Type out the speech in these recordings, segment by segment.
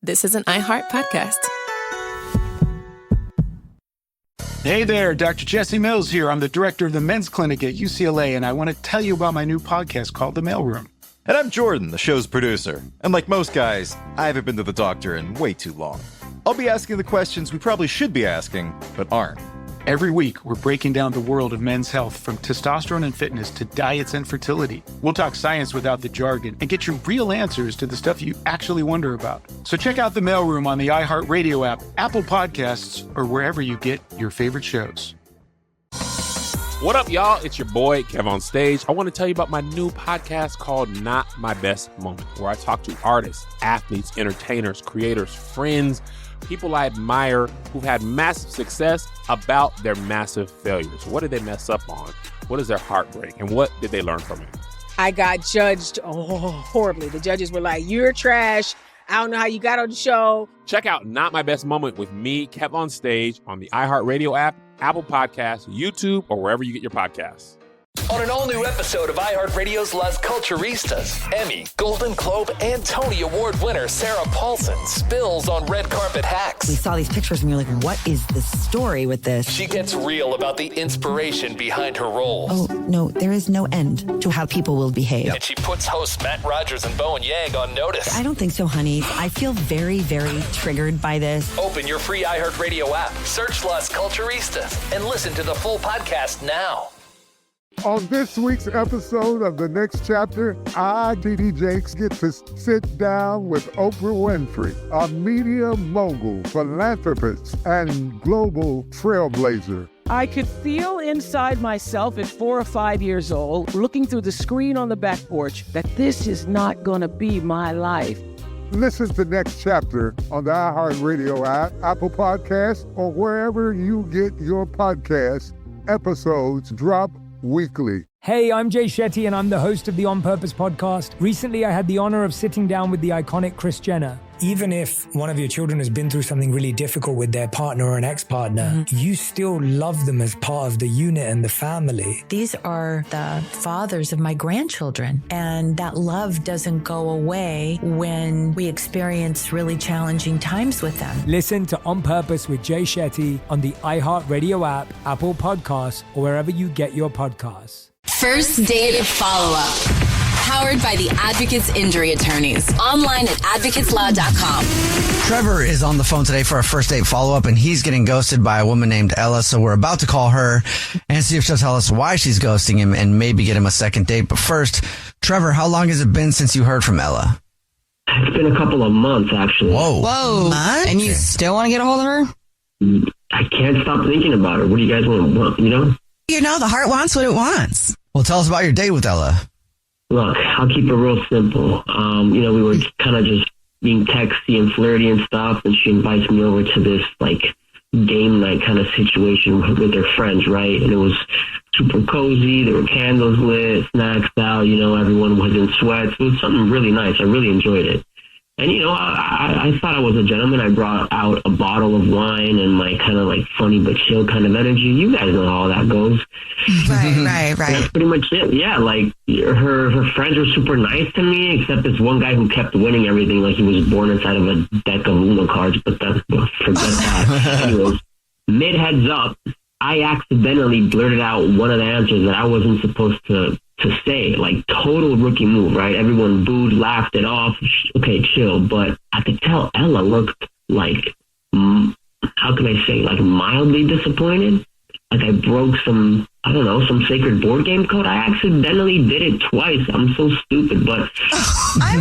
This is an iHeart podcast. Hey there, Dr. Jesse Mills here. I'm the director of the men's clinic at UCLA, and I want to tell you about my new podcast called The Mailroom. And I'm Jordan, the show's producer. And like most guys, I haven't been to the doctor in way too long. I'll be asking the questions we probably should be asking, but aren't. Every week, we're breaking down the world of men's health, from testosterone and fitness to diets and fertility. We'll talk science without the jargon and get you real answers to the stuff you actually wonder about. So check out The Mailroom on the iHeartRadio app, Apple Podcasts, or wherever you get your favorite shows. What up, y'all? It's your boy, Kev on Stage. I want to tell you about my new podcast called Not My Best Moment, where I talk to artists, athletes, entertainers, creators, friends, people I admire who've had massive success about their massive failures. What did they mess up on? What is their heartbreak? And what did they learn from it? I got judged horribly. The judges were like, "You're trash. I don't know how you got on the show." Check out Not My Best Moment with me, Kev on Stage, on the iHeartRadio app, Apple Podcasts, YouTube, or wherever you get your podcasts. On an all-new episode of iHeartRadio's Las Culturistas, Emmy, Golden Globe, and Tony Award winner Sarah Paulson spills on red carpet hacks. We saw these pictures and we were like, what is the story with this? She gets real about the inspiration behind her roles. Oh, no, there is no end to how people will behave. And she puts hosts Matt Rogers and Bowen Yang on notice. I don't think so, honey. I feel very, very triggered by this. Open your free iHeartRadio app, search Las Culturistas, and listen to the full podcast now. On this week's episode of The Next Chapter, I, D.D. Jakes, get to sit down with Oprah Winfrey, a media mogul, philanthropist, and global trailblazer. I could feel inside myself at 4 or 5 years old, looking through the screen on the back porch, that this is not going to be my life. Listen to Next Chapter on the iHeartRadio app, Apple Podcasts, or wherever you get your podcasts. Episodes drop weekly. Hey, I'm Jay Shetty, and I'm the host of the On Purpose podcast. Recently, I had the honor of sitting down with the iconic Kris Jenner. Even if one of your children has been through something really difficult with their partner or an ex-partner, you still love them as part of the unit and the family. These are the fathers of my grandchildren, and that love doesn't go away when we experience really challenging times with them. Listen to On Purpose with Jay Shetty on the iHeartRadio app, Apple Podcasts, or wherever you get your podcasts. First Date Follow-Up. Powered by the Advocates Injury Attorneys. Online at advocateslaw.com. Trevor is on the phone today for a first date follow-up, and he's getting ghosted by a woman named Ella. So we're about to call her and see if she'll tell us why she's ghosting him and maybe get him a second date. But first, Trevor, how long has it been since you heard from Ella? It's been a couple of months, actually. Whoa. And you still want to get a hold of her? I can't stop thinking about her. What do you guys want, you know? You know, the heart wants what it wants. Well, tell us about your date with Ella. Look, I'll keep it real simple. We were kind of just being texty and flirty and stuff, and she invites me over to this, game night kind of situation with her friends, right? And it was super cozy. There were candles lit, snacks out, everyone was in sweats. It was something really nice. I really enjoyed it. And, I thought I was a gentleman. I brought out a bottle of wine and my kind of funny but chill kind of energy. You guys know how that goes. Right. That's pretty much it. Yeah, her friends were super nice to me, except this one guy who kept winning everything like he was born inside of a deck of Uno cards. But forget that. Anyways, mid heads up, I accidentally blurted out one of the answers that I wasn't supposed to say. Total rookie move, right? Everyone booed, laughed it off. Okay, chill. But I could tell Ella looked how can I say, mildly disappointed. I broke some sacred board game code. I accidentally did it twice. I'm so stupid, but I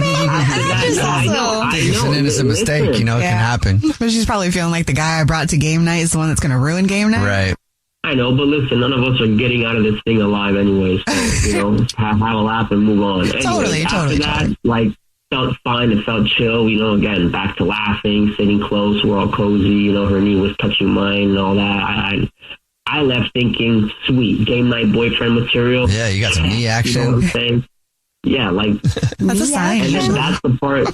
know. It's an innocent mistake, it can happen. But she's probably feeling like the guy I brought to game night is the one that's going to ruin game night. Right. I know, but listen, none of us are getting out of this thing alive anyway, so, have a laugh and move on. Anyway, after that, felt fine, it felt chill, again, back to laughing, sitting close, we're all cozy, her knee was touching mine and all that. I left thinking, sweet, game night boyfriend material. Yeah, you got some knee action. You know what I'm saying? Yeah, that's a sign. And then that's the part...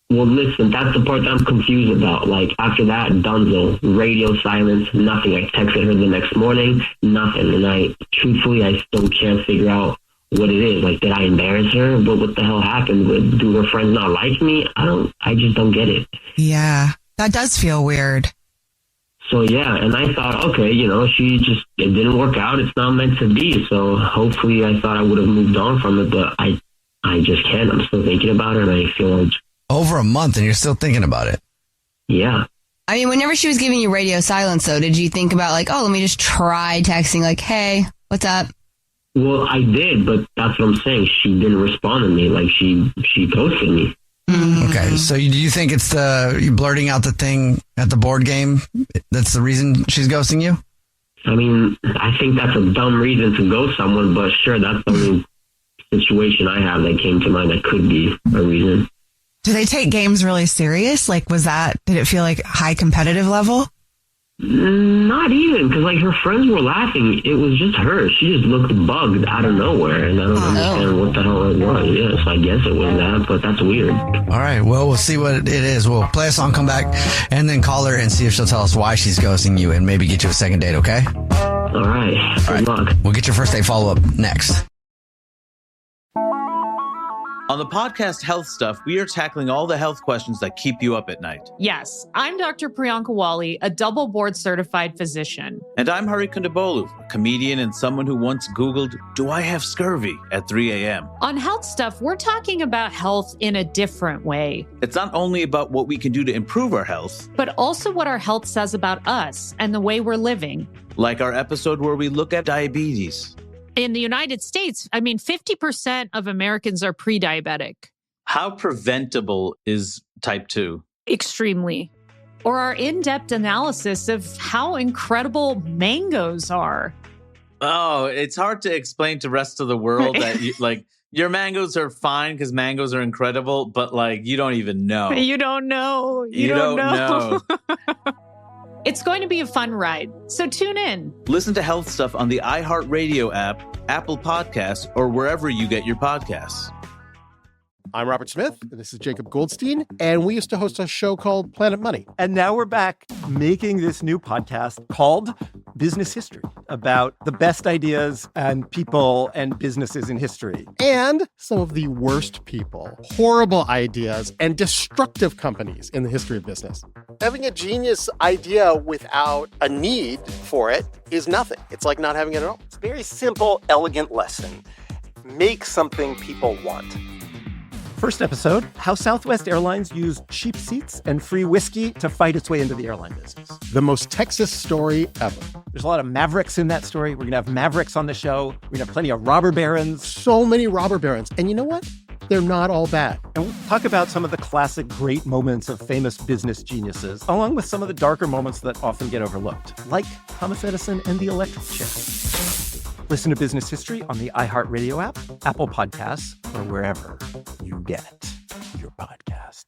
Well, listen, that's the part that I'm confused about. After that, dunzo, radio silence, nothing. I texted her the next morning, nothing. And truthfully, I still can't figure out what it is. Like, did I embarrass her? But what the hell happened? Do her friends not like me? I just don't get it. Yeah, that does feel weird. So yeah, and I thought, okay, it didn't work out. It's not meant to be. So hopefully I thought I would have moved on from it, but I just can't. I'm still thinking about it, and I feel like... Over a month and you're still thinking about it. Yeah. I mean, whenever she was giving you radio silence, though, did you think about like, oh, let me just try texting like, hey, what's up? Well, I did, but that's what I'm saying. She didn't respond to me. Like, she ghosted me. Okay, so do you think it's you blurting out the thing at the board game that's the reason she's ghosting you? I mean, I think that's a dumb reason to ghost someone, but sure, that's the only situation I have that came to mind that could be a reason. Do they take games really serious? Like, did it feel like high competitive level? Not even, because like her friends were laughing. It was just her. She just looked bugged out of nowhere, and I don't understand what the hell it was. Yeah, so I guess it was that, but that's weird. All right, well, we'll see what it is. We'll play a song, come back, and then call her and see if she'll tell us why she's ghosting you and maybe get you a second date, okay? All right. Good luck. We'll get your first date follow-up next. On the podcast Health Stuff, we are tackling all the health questions that keep you up at night. Yes, I'm Dr. Priyanka Wali, a double board certified physician. And I'm Hari Kondabolu, a comedian and someone who once Googled, do I have scurvy at 3 a.m.? On Health Stuff, we're talking about health in a different way. It's not only about what we can do to improve our health, but also what our health says about us and the way we're living. Like our episode where we look at diabetes. In the United States, 50% of Americans are pre-diabetic. How preventable is type 2? Extremely. Or our in-depth analysis of how incredible mangoes are. Oh, it's hard to explain to the rest of the world that your mangoes are fine because mangoes are incredible, but you don't even know. You don't know. You don't know. It's going to be a fun ride, so tune in. Listen to Health Stuff on the iHeartRadio app, Apple Podcasts, or wherever you get your podcasts. I'm Robert Smith, and this is Jacob Goldstein, and we used to host a show called Planet Money. And now we're back making this new podcast called Business History, about the best ideas and people and businesses in history. And some of the worst people, horrible ideas, and destructive companies in the history of business. Having a genius idea without a need for it is nothing. It's like not having it at all. It's a very simple, elegant lesson. Make something people want. First episode, how Southwest Airlines used cheap seats and free whiskey to fight its way into the airline business. The most Texas story ever. There's a lot of mavericks in that story. We're going to have mavericks on the show. We're going to have plenty of robber barons. So many robber barons. And you know what? They're not all bad. And we'll talk about some of the classic great moments of famous business geniuses, along with some of the darker moments that often get overlooked, like Thomas Edison and the electric chair. Listen to Business History on the iHeartRadio app, Apple Podcasts, or wherever you get your podcasts.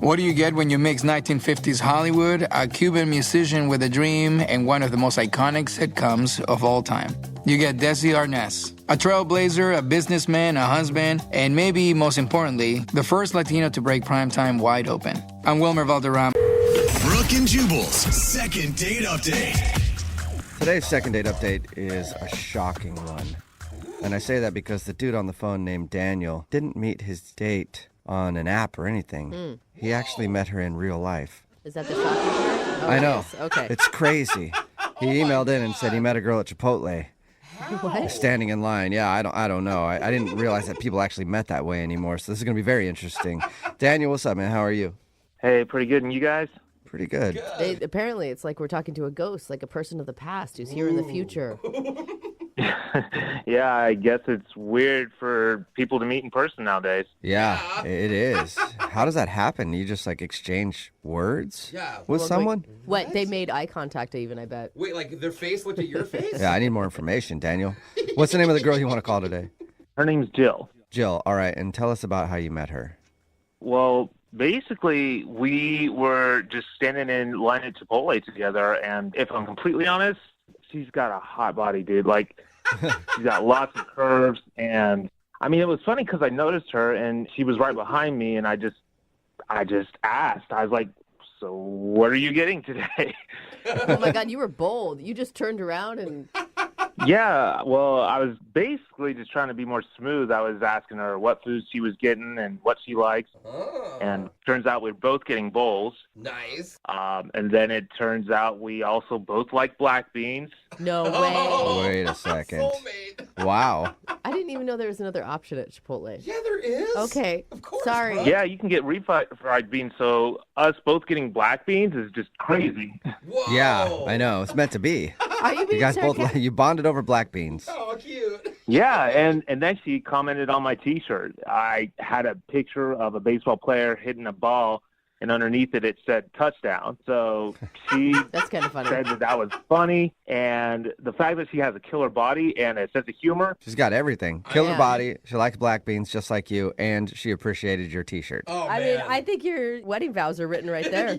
What do you get when you mix 1950s Hollywood, a Cuban musician with a dream, and one of the most iconic sitcoms of all time? You get Desi Arnaz, a trailblazer, a businessman, a husband, and maybe most importantly, the first Latino to break primetime wide open. I'm Wilmer Valderrama. Brooke and Jubal's second date update. Today's second date update is a shocking one. And I say that because the dude on the phone named Daniel didn't meet his date on an app or anything. He actually met her in real life. Is that the shocking part? Oh, I know. Nice. Okay. It's crazy. He emailed in and said he met a girl at Chipotle. What? Standing in line. Yeah, I don't know. I didn't realize that people actually met that way anymore. So this is going to be very interesting. Daniel, what's up, man? How are you? Hey, pretty good. And you guys? Pretty good. Apparently, it's like we're talking to a ghost, like a person of the past who's here in the future. Yeah, I guess it's weird for people to meet in person nowadays. Yeah, it is. How does that happen? You just exchange words with someone? What? They made eye contact even, I bet. Wait, like their face looked at your face? Yeah, I need more information, Daniel. What's the name of the girl you want to call today? Her name's Jill. Jill, all right. And tell us about how you met her. Well, basically, we were just standing in line at Chipotle together, and if I'm completely honest, she's got a hot body, dude. She's got lots of curves, and it was funny because I noticed her, and she was right behind me, and I just asked. I was like, "So, what are you getting today?" Oh my God, you were bold. You just turned around and Yeah, well, I was basically just trying to be more smooth. I was asking her what foods she was getting and what she likes. Oh. And turns out we're both getting bowls. Nice. And then it turns out we also both like black beans. No way. Wait a second. Wow. I didn't even know there was another option at Chipotle. Yeah, there is. Okay. Of course. Sorry. Yeah, you can get refried beans. So us both getting black beans is just crazy. Whoa. Yeah, I know. It's meant to be. Are you being You guys both sarcastic? you bonded over black beans. Oh, cute. Yeah, and then she commented on my T-shirt. I had a picture of a baseball player hitting a ball, and underneath it said touchdown. So she That's kind of funny. said that was funny, and the fact that she has a killer body and a sense of humor. She's got everything. Killer Yeah. body. She likes black beans just like you, and she appreciated your T-shirt. Oh, I mean, I think your wedding vows are written right there.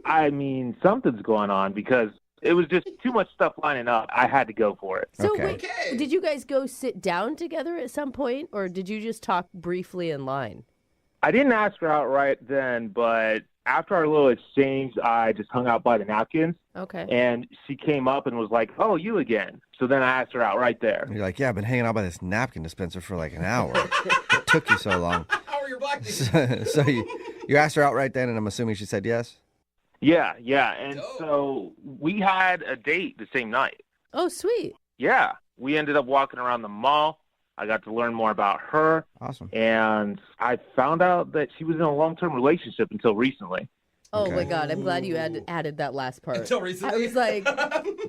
I mean, something's going on because it was just too much stuff lining up. I had to go for it. So Okay. wait, did you guys go sit down together at some point, or did you just talk briefly in line? I didn't ask her outright then, but after our little exchange, I just hung out by the napkins. Okay. And she came up and was like, "Oh, you again." So then I asked her out right there. And you're like, yeah, I've been hanging out by this napkin dispenser for like an hour. It took you so long. How are your black beans? So you asked her out right then, and I'm assuming she said yes? Yeah. And so we had a date the same night. Oh, sweet. Yeah. We ended up walking around the mall. I got to learn more about her. Awesome. And I found out that she was in a long-term relationship until recently. Oh Okay. my God, I'm glad you added that last part. Until recently. I was like,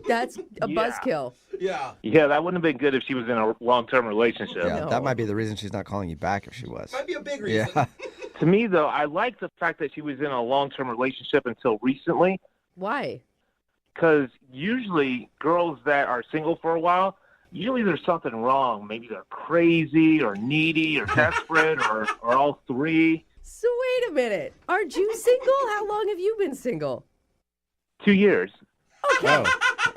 that's a Yeah. buzzkill. Yeah. Yeah, that wouldn't have been good if she was in a long-term relationship. Yeah, No. that might be the reason she's not calling you back if she was. Might be a big reason. Yeah. To me, though, I like the fact that she was in a long-term relationship until recently. Why? Because usually girls that are single for a while, usually there's something wrong. Maybe they're crazy or needy or desperate or all three. So wait a minute. Aren't you single? How long have you been single? 2 years. Oh,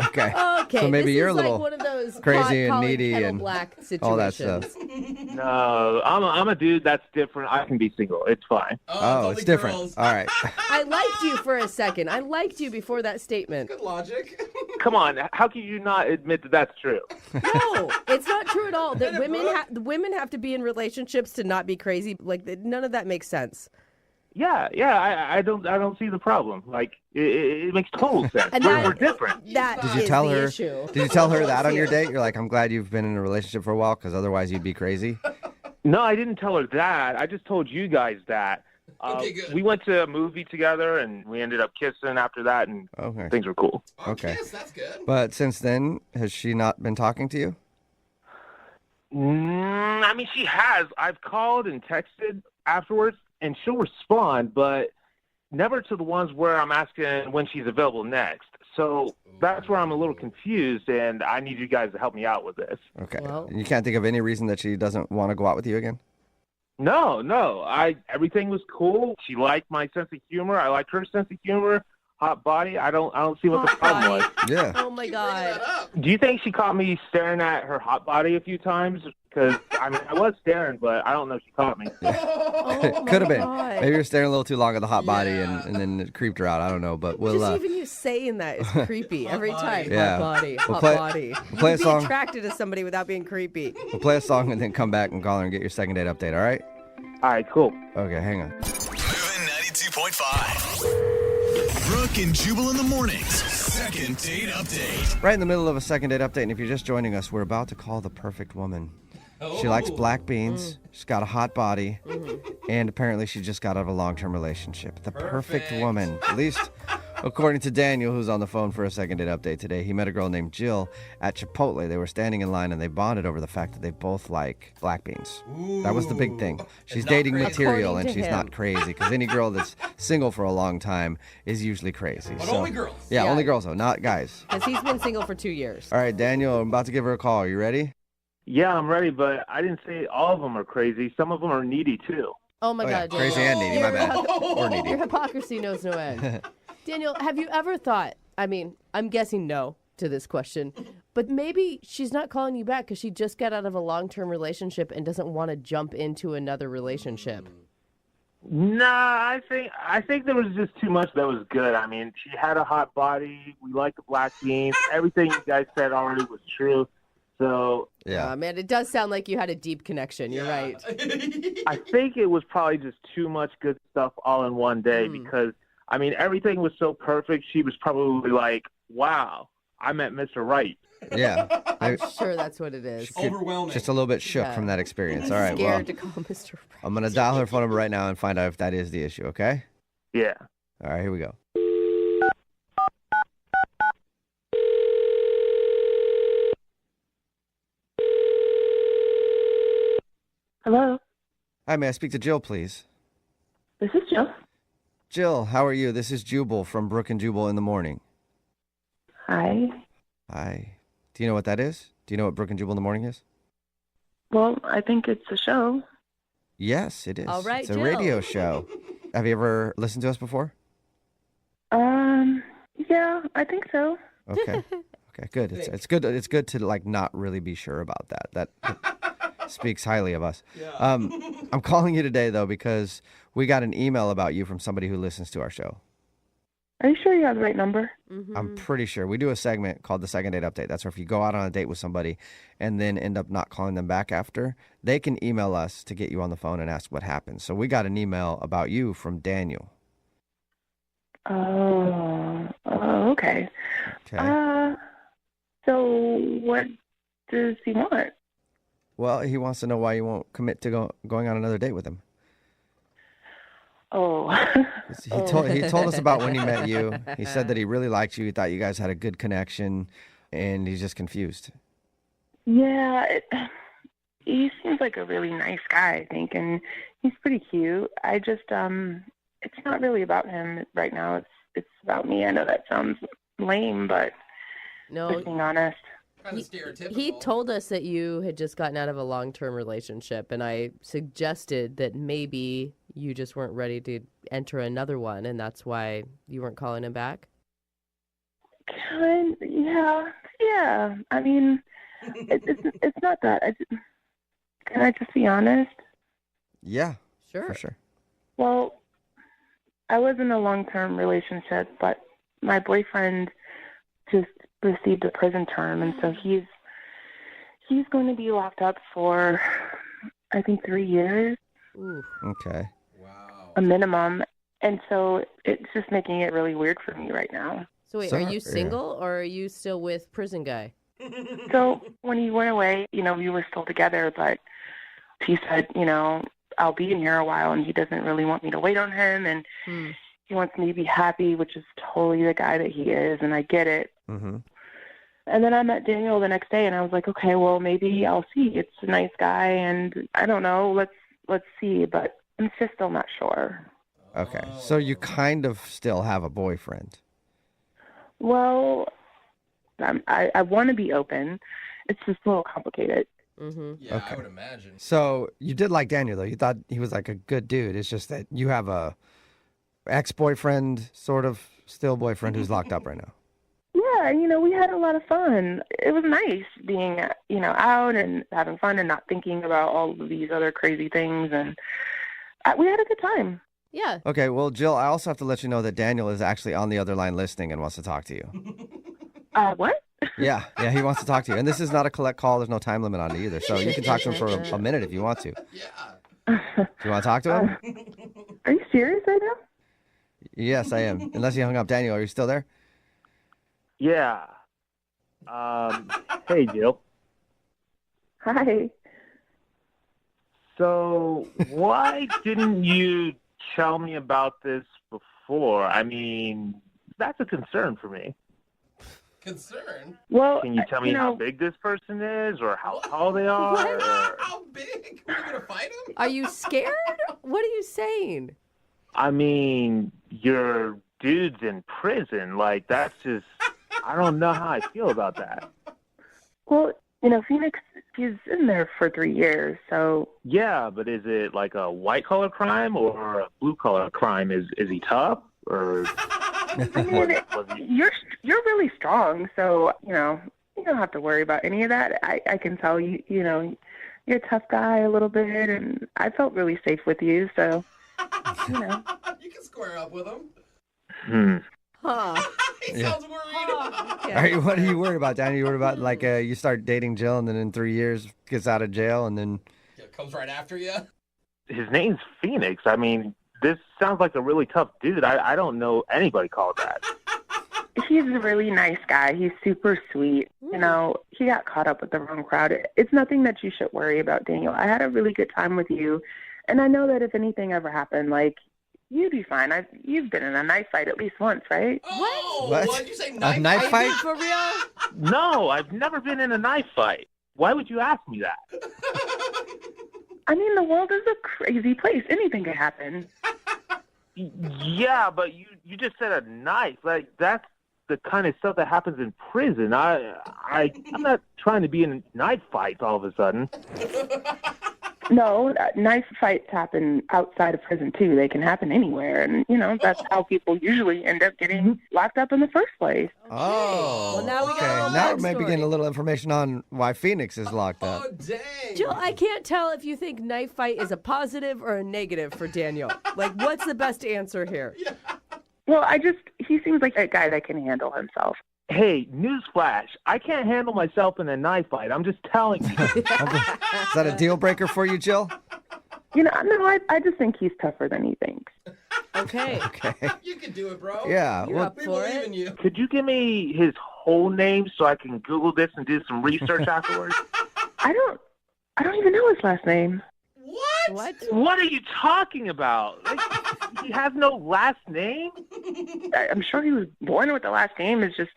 okay. Okay. So maybe this you're is a little like one of those crazy pot and calling needy kettle and black situations. all that stuff. No, I'm a dude that's different. I can be single. It's fine. Oh, it's different. All right. I liked you for a second. I liked you before that statement. Good logic. Come on. How can you not admit that that's true? No, it's not true at all. That women have to be in relationships to not be crazy. Like none of that makes sense. Yeah. I don't see the problem. Like it makes total sense. And We're different. That Did you is tell the her? issue. Did you tell her that on your date? You're like, I'm glad you've been in a relationship for a while, because otherwise you'd be crazy. No, I didn't tell her that. I just told you guys that. Okay, good. We went to a movie together, and we ended up kissing after that, and Okay. things were cool. Okay. Yes, that's good. But since then, has she not been talking to you? I mean, she has. I've called and texted afterwards, and she'll respond, but never to the ones where I'm asking when she's available next. So that's where I'm a little confused, and I need you guys to help me out with this. Okay. Well- You can't think of any reason that she doesn't want to go out with you again? No. Everything was cool. She liked my sense of humor. I liked her sense of humor. Hot body. I don't see what the Hot problem body. was. Yeah. Oh my God. Do you think she caught me staring at her hot body a few times? Because I mean, I was staring, but I don't know if she caught me. Oh my Could have been. God. Maybe you're staring a little too long at the hot body and then it creeped her out. I don't know, but we'll Just even you saying that is creepy every time. Yeah. Hot body. We'll Hot play- body. we'll play a You'd be song. attracted to somebody without being creepy. We'll play a song and then come back and call her and get your second date update, all right? All right, cool. Okay, hang on. Moving 92.5. Brooke and Jubal in the mornings. Second date update. Right in the middle of a second date update, and if you're just joining us, we're about to call the perfect woman. She likes black beans, she's got a hot body, and apparently she just got out of a long-term relationship. The perfect woman. At least according to Daniel, who's on the phone for a second date update today. He met a girl named Jill at Chipotle. They were standing in line and they bonded over the fact that they both like black beans. That was the big thing. She's dating crazy. material and According to she's him. not crazy, because any girl that's single for a long time is usually crazy. But only girls. Yeah, Yeah. only girls though, not guys. Because he's been single for 2 years. All right, Daniel, I'm about to give her a call. Are you ready? Yeah, I'm ready, but I didn't say all of them are crazy. Some of them are needy too. Oh my Oh, yeah, God, crazy Daniel. and needy, my bad. Or needy. Your hypocrisy knows no end. Daniel, have you ever thought, I mean, I'm guessing no to this question, but maybe she's not calling you back because she just got out of a long-term relationship and doesn't want to jump into another relationship. Nah, I think there was just too much that was good. I mean, she had a hot body. We liked the black beans. Everything you guys said already was true. So Yeah. Man, it does sound like you had a deep connection. You're right. I think it was probably just too much good stuff all in one day because, I mean, everything was so perfect. She was probably like, wow, I met Mr. Right. Yeah. I'm sure that's what it is. Just a little bit shook from that experience. All right, Scared well, to call Mr. I'm going to dial her phone number right now and find out if that is the issue, okay? Yeah. All right, here we go. Hello, Hi, may I speak to Jill, please? this is Jill. Jill, how are you? This is Jubal from Brooke and Jubal in the morning. Hi. Hi. Do you know what that is? Do you know what Brooke and Jubal in the morning is? Well, I think it's a show. Yes, it is. All right, it's a Jill. radio show. Have you ever listened to us before? Yeah, I think so. Okay. Okay, good. It's good. It's good to like not really be sure about that. That speaks highly of us. I'm calling you today though because we got an email about you from somebody who listens to our show. Are you sure you have the right number? I'm pretty sure. We do a segment called the Second Date Update. That's where if you go out on a date with somebody and then end up not calling them back after, they can email us to get you on the phone and ask what happened. So we got an email about you from Daniel. Oh, okay. Okay. So what does he want? Well, he wants to know why you won't commit to going on another date with him. Oh. He told us about when he met you. He said that he really liked you. He thought you guys had a good connection, and he's just confused. Yeah, he seems like a really nice guy, I think, and he's pretty cute. I just, it's not really about him right now. It's about me. I know that sounds lame, but just being honest. He told us that you had just gotten out of a long-term relationship, and I suggested that maybe you just weren't ready to enter another one, and that's why you weren't calling him back. Yeah. I mean, it's not that. Can I just be honest? Yeah, sure. For sure. Well, I was in a long-term relationship, but my boyfriend just received a prison term, and so he's going to be locked up for, I think, 3 years. Okay. A minimum. And so it's just making it really weird for me right now. So wait, are you single or are you still with prison guy? So when he went away, we were still together, but he said, I'll be in here a while, and he doesn't really want me to wait on him, and he wants me to be happy, which is totally the guy that he is, and I get it. Mm-hmm. And then I met Daniel the next day, and I was like, okay, well, maybe I'll see. It's a nice guy, and I don't know. Let's see, but I'm just still not sure. Okay, so you kind of still have a boyfriend. Well, I want to be open. It's just a little complicated. Mm-hmm. Yeah, Okay. I would imagine. So you did like Daniel, though. You thought he was like a good dude. It's just that you have a ex-boyfriend, sort of still boyfriend who's locked up right now. Yeah, we had a lot of fun. It was nice being, out and having fun and not thinking about all of these other crazy things. And we had a good time. Yeah. Okay, well, Jill, I also have to let you know that Daniel is actually on the other line listening and wants to talk to you. What? Yeah, he wants to talk to you. And this is not a collect call. There's no time limit on it either. So you can talk to him for a minute if you want to. Yeah. Do you want to talk to him? Are you serious right now? Yes, I am. Unless you hung up. Daniel, are you still there? Yeah. Hey, Jill. Hi. So why didn't you tell me about this before? I mean, that's a concern for me. Concern? Well, can you tell me how big this person is, or how tall they are? How big? Are you gonna fight him? Are you scared? What are you saying? I mean, your dude's in prison. Like, that's just, I don't know how I feel about that. Well, Phoenix, he's in there for 3 years, so... Yeah, but is it like a white-collar crime or a blue-collar crime? Is he tough, or... I mean, you're really strong, so, you don't have to worry about any of that. I can tell you, you're a tough guy a little bit, and I felt really safe with you, so, You can square up with him. Huh. He Yeah. sounds worried. What are you worried about, Daniel? You worried about you start dating Jill and then in 3 years gets out of jail and then Yeah, comes right after you. His name's Phoenix. I mean, this sounds like a really tough dude. I don't know anybody called that. He's a really nice guy. He's super sweet. You know, he got caught up with the wrong crowd. It's nothing that you should worry about, Daniel. I had a really good time with you, and I know that if anything ever happened, like, you'd be fine. You've been in a knife fight at least once, right? What? What'd you say? A knife fight? For real? No, I've never been in a knife fight. Why would you ask me that? I mean, the world is a crazy place. Anything could happen. Yeah, but you just said a knife. Like, that's the kind of stuff that happens in prison. I'm not trying to be in knife fights all of a sudden. No, knife fights happen outside of prison, too. They can happen anywhere. And, you know, that's how people usually end up getting locked up in the first place. Oh. Well, now we got a little Now we're maybe backstory. getting a little information on why Phoenix is locked up. Jill, I can't tell if you think knife fight is a positive or a negative for Daniel. Like, what's the best answer here? Well, he seems like a guy that can handle himself. Hey, newsflash, I can't handle myself in a knife fight. I'm just telling you. Is that a deal breaker for you, Jill? You know, no, I just think he's tougher than he thinks. Okay. Okay. You can do it, bro. Yeah. You're up We for believe it. in you. Could you give me his whole name so I can Google this and do some research afterwards? I don't even know his last name. What? What are you talking about? Like, he has no last name? I'm sure he was born with the last name. It's just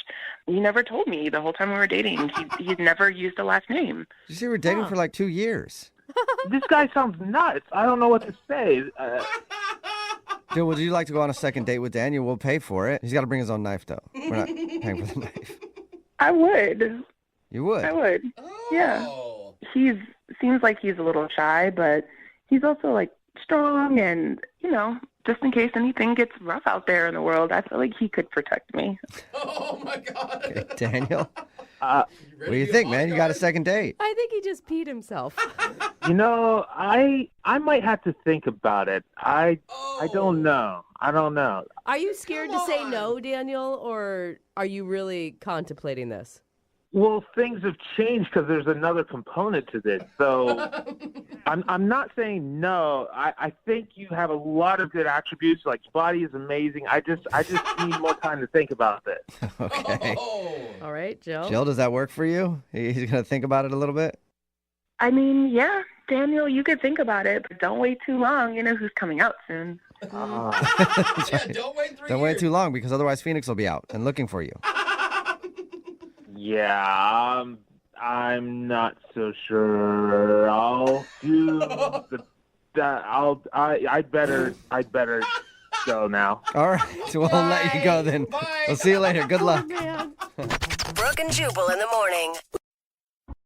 he never told me the whole time we were dating. He'd never used a last name. You see, we were dating for like 2 years. This guy sounds nuts. I don't know what to say. Jill, would you like to go on a second date with Daniel? We'll pay for it. He's got to bring his own knife, though. We're not paying for the knife. I would. You would? I would. Yeah. Seems like he's a little shy, but he's also like strong and, you know, just in case anything gets rough out there in the world, I feel like he could protect me. Oh my God. Okay, Daniel, what do you think, man? You got a second date? I think he just peed himself. You know, I might have to think about it. I don't know. I don't know. Are you scared to say no, Daniel, or are you really contemplating this? Well, things have changed because there's another component to this. So I'm not saying no. I think you have a lot of good attributes. Like, your body is amazing. I just need more time to think about this. Okay. All right, Jill. Jill, does that work for you? He's going to think about it a little bit? I mean, yeah, Daniel, you could think about it, but don't wait too long. You know who's coming out soon. That's right. Don't wait too long because otherwise Phoenix will be out and looking for you. Yeah, I'm not so sure. I'll do I'd better go now. All right, so we'll let you go then. We'll see you later. Good luck. Brooke and Jubal in the morning.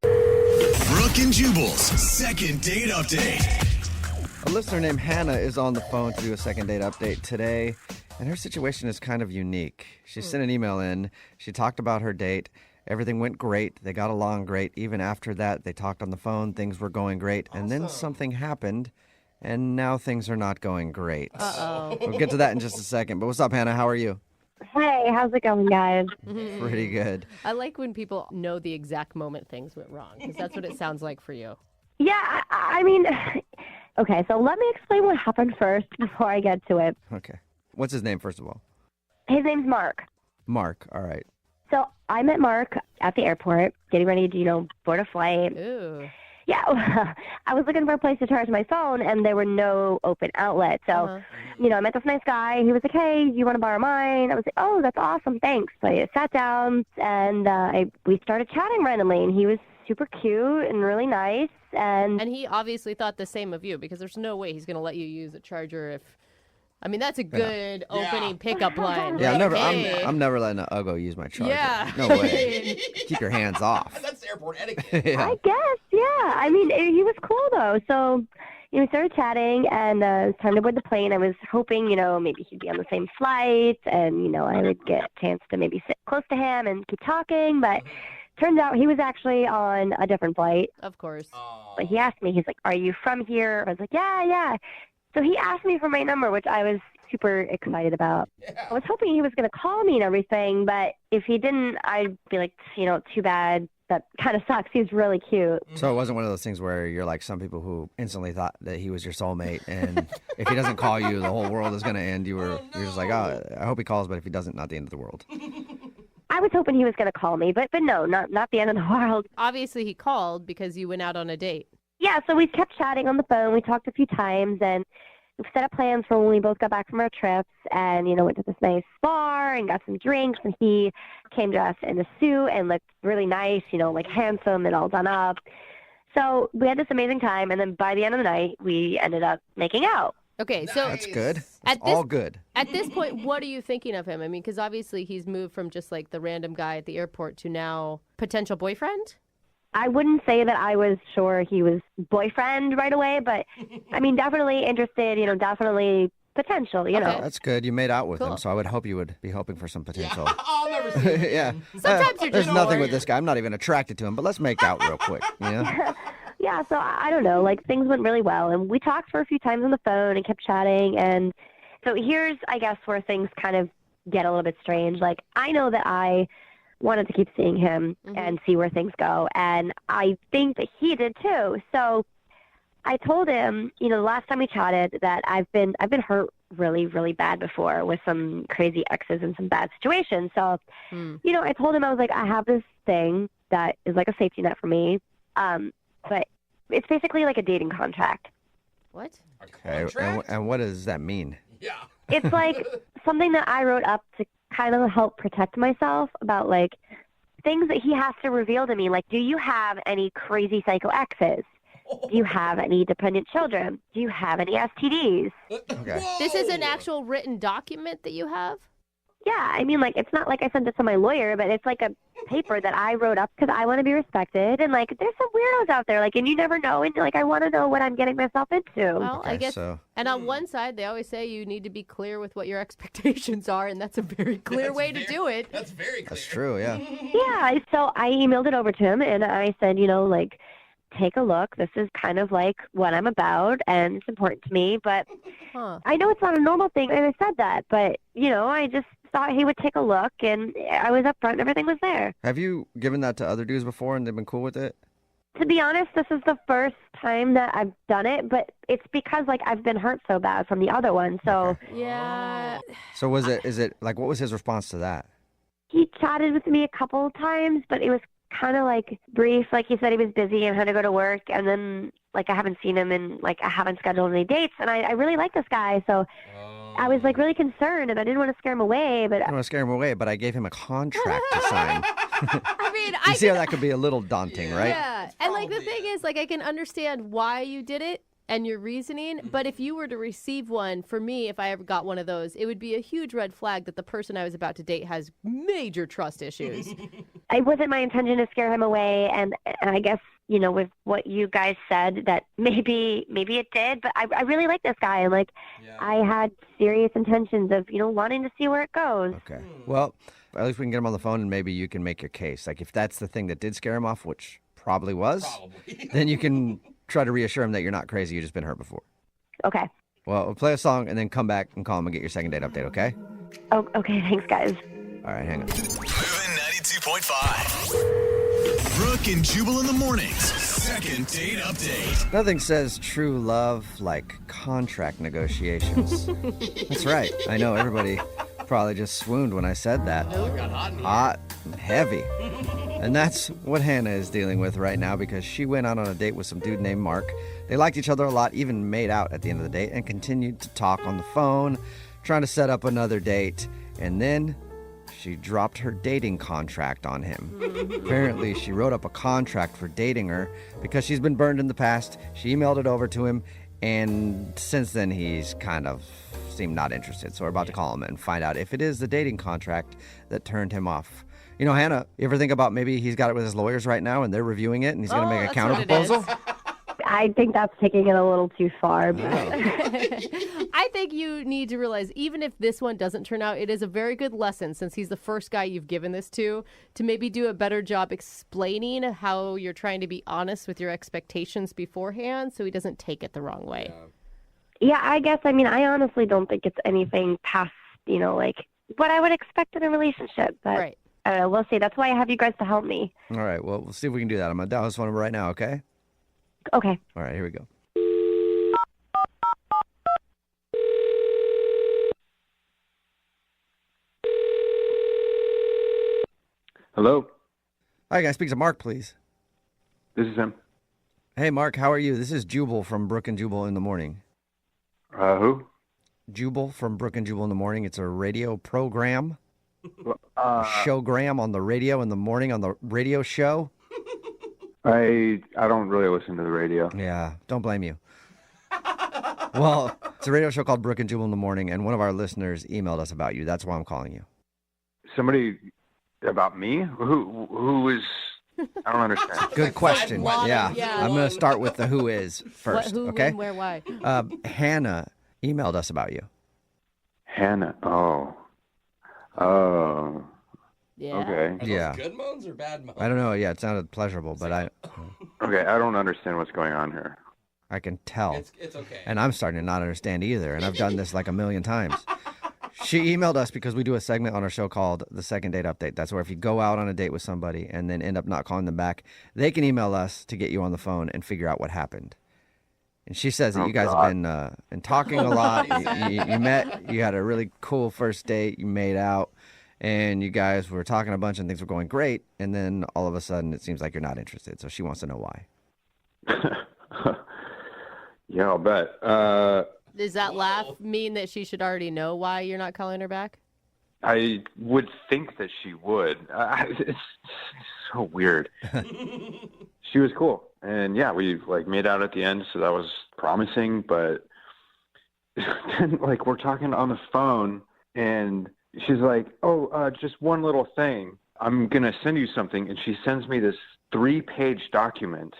Brooke and Jubal's second date update. A listener named Hannah is on the phone to do a second date update today, and her situation is kind of unique. She sent an email in. She talked about her date. Everything went great. They got along great. Even after that, they talked on the phone. Things were going great. And then something happened, and now things are not going great. Uh-oh. We'll get to that in just a second. But what's up, Hannah? How are you? Hey, how's it going, guys? Pretty good. I like when people know the exact moment things went wrong, because that's what it sounds like for you. Yeah, I mean, okay, so let me explain what happened first before I get to it. Okay. What's his name, first of all? His name's Mark. Mark. All right. So I met Mark at the airport, getting ready to, board a flight. Ooh. Yeah, I was looking for a place to charge my phone, and there were no open outlets. So, I met this nice guy. He was like, hey, you want to borrow mine? I was like, oh, that's awesome, thanks. So I sat down, and we started chatting randomly, and he was super cute and really nice. And he obviously thought the same of you, because there's no way he's going to let you use a charger if... I mean, that's a good opening pickup line. Yeah, Like, I'm never letting an Uggo use my charger. Yeah. No way. Keep your hands off. That's airport etiquette. Yeah. I guess, yeah. I mean, he was cool, though. So, we started chatting, and it was time to board the plane. I was hoping, maybe he'd be on the same flight, and, I would get a chance to maybe sit close to him and keep talking. But turns out he was actually on a different flight. Of course. But he asked me, he's like, are you from here? I was like, yeah. So he asked me for my number, which I was super excited about. I was hoping he was going to call me and everything, but if he didn't, I'd be like, too bad. That kind of sucks. He's really cute. So it wasn't one of those things where you're like some people who instantly thought that he was your soulmate, and if he doesn't call you, the whole world is going to end. You're just like, oh, I hope he calls, but if he doesn't, not the end of the world. I was hoping he was going to call me, but no, not the end of the world. Obviously, he called because you went out on a date. Yeah, so we kept chatting on the phone. We talked a few times, and we set up plans for when we both got back from our trips, and, went to this nice bar and got some drinks, and he came dressed in a suit and looked really nice, like handsome and all done up. So we had this amazing time, and then by the end of the night, we ended up making out. Okay, so that's good. That's all good. At this point, what are you thinking of him? I mean, because obviously he's moved from just like the random guy at the airport to now potential boyfriend. I wouldn't say that I was sure he was boyfriend right away, but I mean, definitely interested, definitely potential, Okay. That's good. You made out with him, so I would hope you would be hoping for some potential. I'll never see him. Yeah. Sometimes you're There's just nothing with this guy. I'm not even attracted to him, but let's make out real quick, Yeah, so I don't know, like things went really well, and we talked for a few times on the phone and kept chatting, and so here's, I guess, where things kind of get a little bit strange. Like, I know that I wanted to keep seeing him and see where things go, and I think that he did too. So I told him, the last time we chatted, that I've been hurt really, really bad before with some crazy exes and some bad situations. So, I told him, I was like, I have this thing that is like a safety net for me, but it's basically like a dating contract. What? Okay, and what does that mean? Yeah. It's like something that I wrote up to kind of help protect myself about like things that he has to reveal to me. Like, do you have any crazy psycho exes? Do you have any dependent children? Do you have any STDs? Okay. This is an actual written document that you have? Yeah, I mean, like, it's not like I sent it to my lawyer, but it's like a paper that I wrote up because I want to be respected. And, like, there's some weirdos out there, like, and you never know. And, like, I want to know what I'm getting myself into. Well, I guess. And on one side, they always say you need to be clear with what your expectations are, and that's a very clear way to do it. That's very clear. That's true, yeah. Yeah, so I emailed it over to him, and I said, like, take a look. This is kind of like what I'm about, and it's important to me. But I know it's not a normal thing, and I said that. But, I just thought he would take a look, and I was upfront, and everything was there. Have you given that to other dudes before, and they've been cool with it? To be honest, this is the first time that I've done it, but it's because, like, I've been hurt so bad from the other one, so... Yeah. So is it, like, what was his response to that? He chatted with me a couple of times, but it was kind of, like, brief. Like, he said he was busy and had to go to work, and then, like, I haven't seen him, and, like, I haven't scheduled any dates, and I really like this guy, so... I was, like, really concerned, and I didn't want to scare him away, but... I don't want to scare him away, but I gave him a contract to sign. I mean, You see how that could be a little daunting, right? Yeah. And, like, the thing is, like, I can understand why you did it and your reasoning, but if you were to receive one, for me, if I ever got one of those, it would be a huge red flag that the person I was about to date has major trust issues. It wasn't my intention to scare him away, and I guess, with what you guys said, that maybe it did, but I really like this guy, and, like, I had serious intentions of, wanting to see where it goes. Okay. Well, at least we can get him on the phone, and maybe you can make your case. Like, if that's the thing that did scare him off, which probably was, then you can try to reassure him that you're not crazy, you've just been hurt before. Okay. Well, we'll play a song and then come back and call him and get your second date update, okay? Oh, okay, thanks, guys. All right, hang on. Moving 92.5. Brooke and Jubal in the mornings. Second date update. Nothing says true love like contract negotiations. That's right. I know everybody probably just swooned when I said that. Hot and heavy. And that's what Hannah is dealing with right now because she went out on a date with some dude named Mark. They liked each other a lot, even made out at the end of the date, and continued to talk on the phone, trying to set up another date. And then she dropped her dating contract on him. Apparently, she wrote up a contract for dating her because she's been burned in the past. She emailed it over to him, and since then, he's kind of seemed not interested. So we're about to call him and find out if it is the dating contract that turned him off. Hannah, you ever think about maybe he's got it with his lawyers right now and they're reviewing it and he's going to make a counter proposal? I think that's taking it a little too far. But... I think you need to realize, even if this one doesn't turn out, it is a very good lesson, since he's the first guy you've given this to maybe do a better job explaining how you're trying to be honest with your expectations beforehand so he doesn't take it the wrong way. Yeah, I guess, I mean, I honestly don't think it's anything past, like what I would expect in a relationship. But we'll see. That's why I have you guys to help me. All right, well, we'll see if we can do that. I'm going to dial this phone number right now, okay? Okay. All right, here we go. Hello? Hi, guys. Speak to Mark, please. This is him. Hey, Mark, how are you? This is Jubal from Brooke and Jubal in the Morning. Who? Jubal from Brooke and Jubal in the Morning. It's a radio program. A showgram on the radio in the morning on the radio show. I don't really listen to the radio. Yeah, don't blame you. Well, it's a radio show called Brooke and Jubal in the Morning, and one of our listeners emailed us about you. That's why I'm calling you. Somebody about me? Who is... I don't understand. Good question. Yeah. I'm going to start with the who is first, Who, okay? when, where, why? Hannah emailed us about you. Hannah. Oh. Yeah. Okay. Yeah. Good moans or bad moans? I don't know. Yeah, it sounded pleasurable, but Okay, I don't understand what's going on here. I can tell. It's okay. And I'm starting to not understand either, and I've done this like a million times. She emailed us because we do a segment on our show called The Second Date Update. That's where if you go out on a date with somebody and then end up not calling them back, they can email us to get you on the phone and figure out what happened. And she says that you guys have been talking a lot. You met, you had a really cool first date, you made out, and you guys were talking a bunch and things were going great. And then all of a sudden it seems like you're not interested. So she wants to know why. Yeah, I'll bet. Does that laugh mean that she should already know why you're not calling her back? I would think that she would. It's so weird. She was cool. And yeah, we made out at the end, so that was promising, but then we're talking on the phone and she's like, just one little thing. I'm going to send you something. And she sends me this 3-page document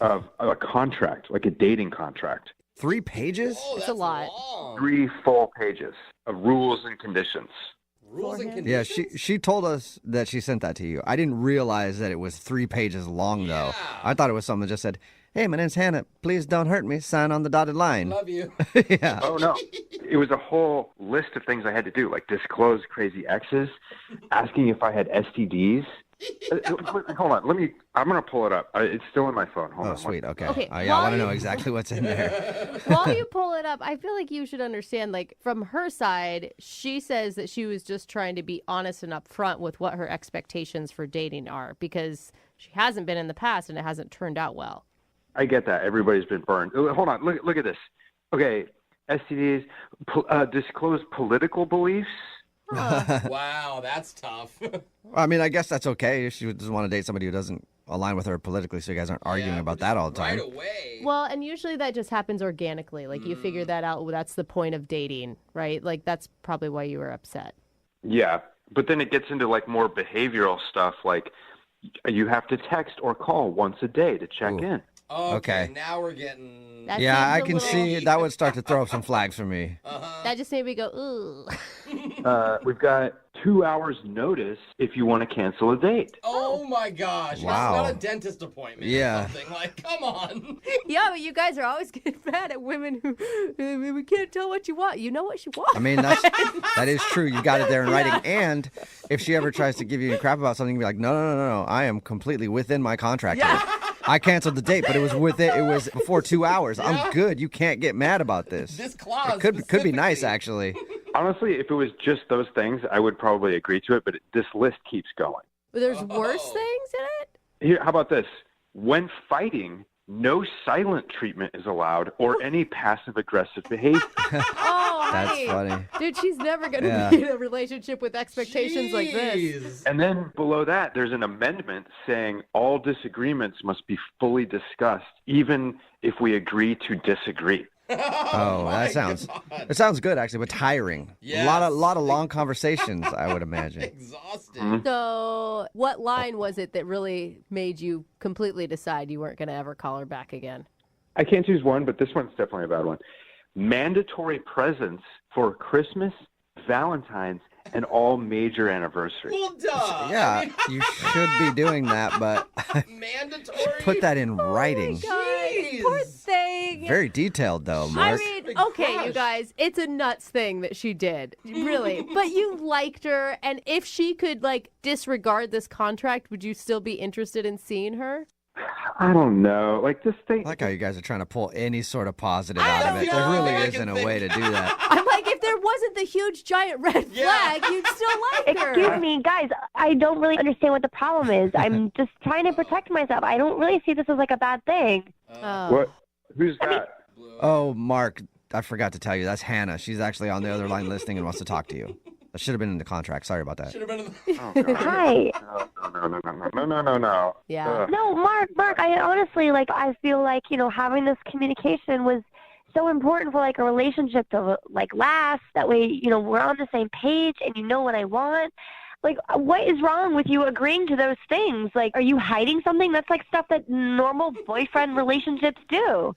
of a contract, like a dating contract. 3 pages? It's a lot. 3 full pages of rules and conditions. Rules and Yeah, conditions? she told us that she sent that to you. I didn't realize that it was 3 pages long, though. I thought it was something that just said, hey, my name's Hannah. Please don't hurt me. Sign on the dotted line. Love you. Yeah. Oh, no. It was a whole list of things I had to do, like disclose crazy exes, asking if I had STDs. Hold on. I'm going to pull it up. It's still in my phone. Hold on. Sweet. Okay. Okay, I want to know exactly what's in there. While you pull it up, I feel like you should understand, from her side, she says that she was just trying to be honest and upfront with what her expectations for dating are because she hasn't been in the past and it hasn't turned out well. I get that. Everybody's been burned. Hold on. Look at this. Okay. STDs, disclose political beliefs. Wow, that's tough. I mean, I guess that's okay if she doesn't want to date somebody who doesn't align with her politically, so you guys aren't arguing about that all the time. Right away. Well, and usually that just happens organically. You figure that out. That's the point of dating, right? That's probably why you were upset. Yeah, but then it gets into more behavioral stuff, like you have to text or call once a day to check in. Okay, now we're getting... That yeah, I seems a can little- see that would start to throw up some flags for me. That just made me go, ooh. We've got 2 hours notice if you want to cancel a date. Oh my gosh. Wow. That's not a dentist appointment Yeah. or something. Come on. Yeah, but you guys are always getting mad at women who we can't tell what you want. You know what she wants. I mean, that is true. You got it there in writing. And if she ever tries to give you crap about something, you can be like, no. I am completely within my contract here. I canceled the date, but it was it was before 2 hours. I'm good. You can't get mad about this. This clause It could be nice, actually. Honestly, if it was just those things, I would probably agree to it, but this list keeps going. But there's worse things in it? Here, how about this? When fighting, no silent treatment is allowed or any passive-aggressive behavior. Oh, That's hey. funny. Dude, she's never going to Yeah. be in a relationship with expectations like this. And then below that, there's an amendment saying all disagreements must be fully discussed, even if we agree to disagree. Oh, that sounds good, actually, but tiring. Yes. A lot of long conversations, I would imagine. Exhausting. So what line was it that really made you completely decide you weren't going to ever call her back again? I can't choose one, but this one's definitely a bad one. Mandatory presents for Christmas, Valentine's, and all major anniversaries. Well, duh. Yeah, you should be doing that, but Mandatory. put that in writing. God, poor thing. Very detailed, though, I Mark. mean, Okay, you guys, it's a nuts thing that she did, really. But you liked her, and if she could, like, disregard this contract, would you still be interested in seeing her? I don't know. Like, this thing. I like how you guys are trying to pull any sort of positive out of it. There really isn't a way to do that. I'm like, if there wasn't the huge giant red flag, you'd still like her. Excuse me, guys. I don't really understand what the problem is. I'm just trying to protect myself. I don't really see this as like a bad thing. What? Who's that? Oh, Mark, I forgot to tell you. That's Hannah. She's actually on the other line listening and wants to talk to you. That should have been in the contract. Sorry about that. Hi. No. Yeah. No, Mark, I honestly, like, I feel like, having this communication was so important for, like, a relationship to, like, last. That way, we're on the same page and you know what I want. Like, what is wrong with you agreeing to those things? Like, are you hiding something? That's, like, stuff that normal boyfriend relationships do.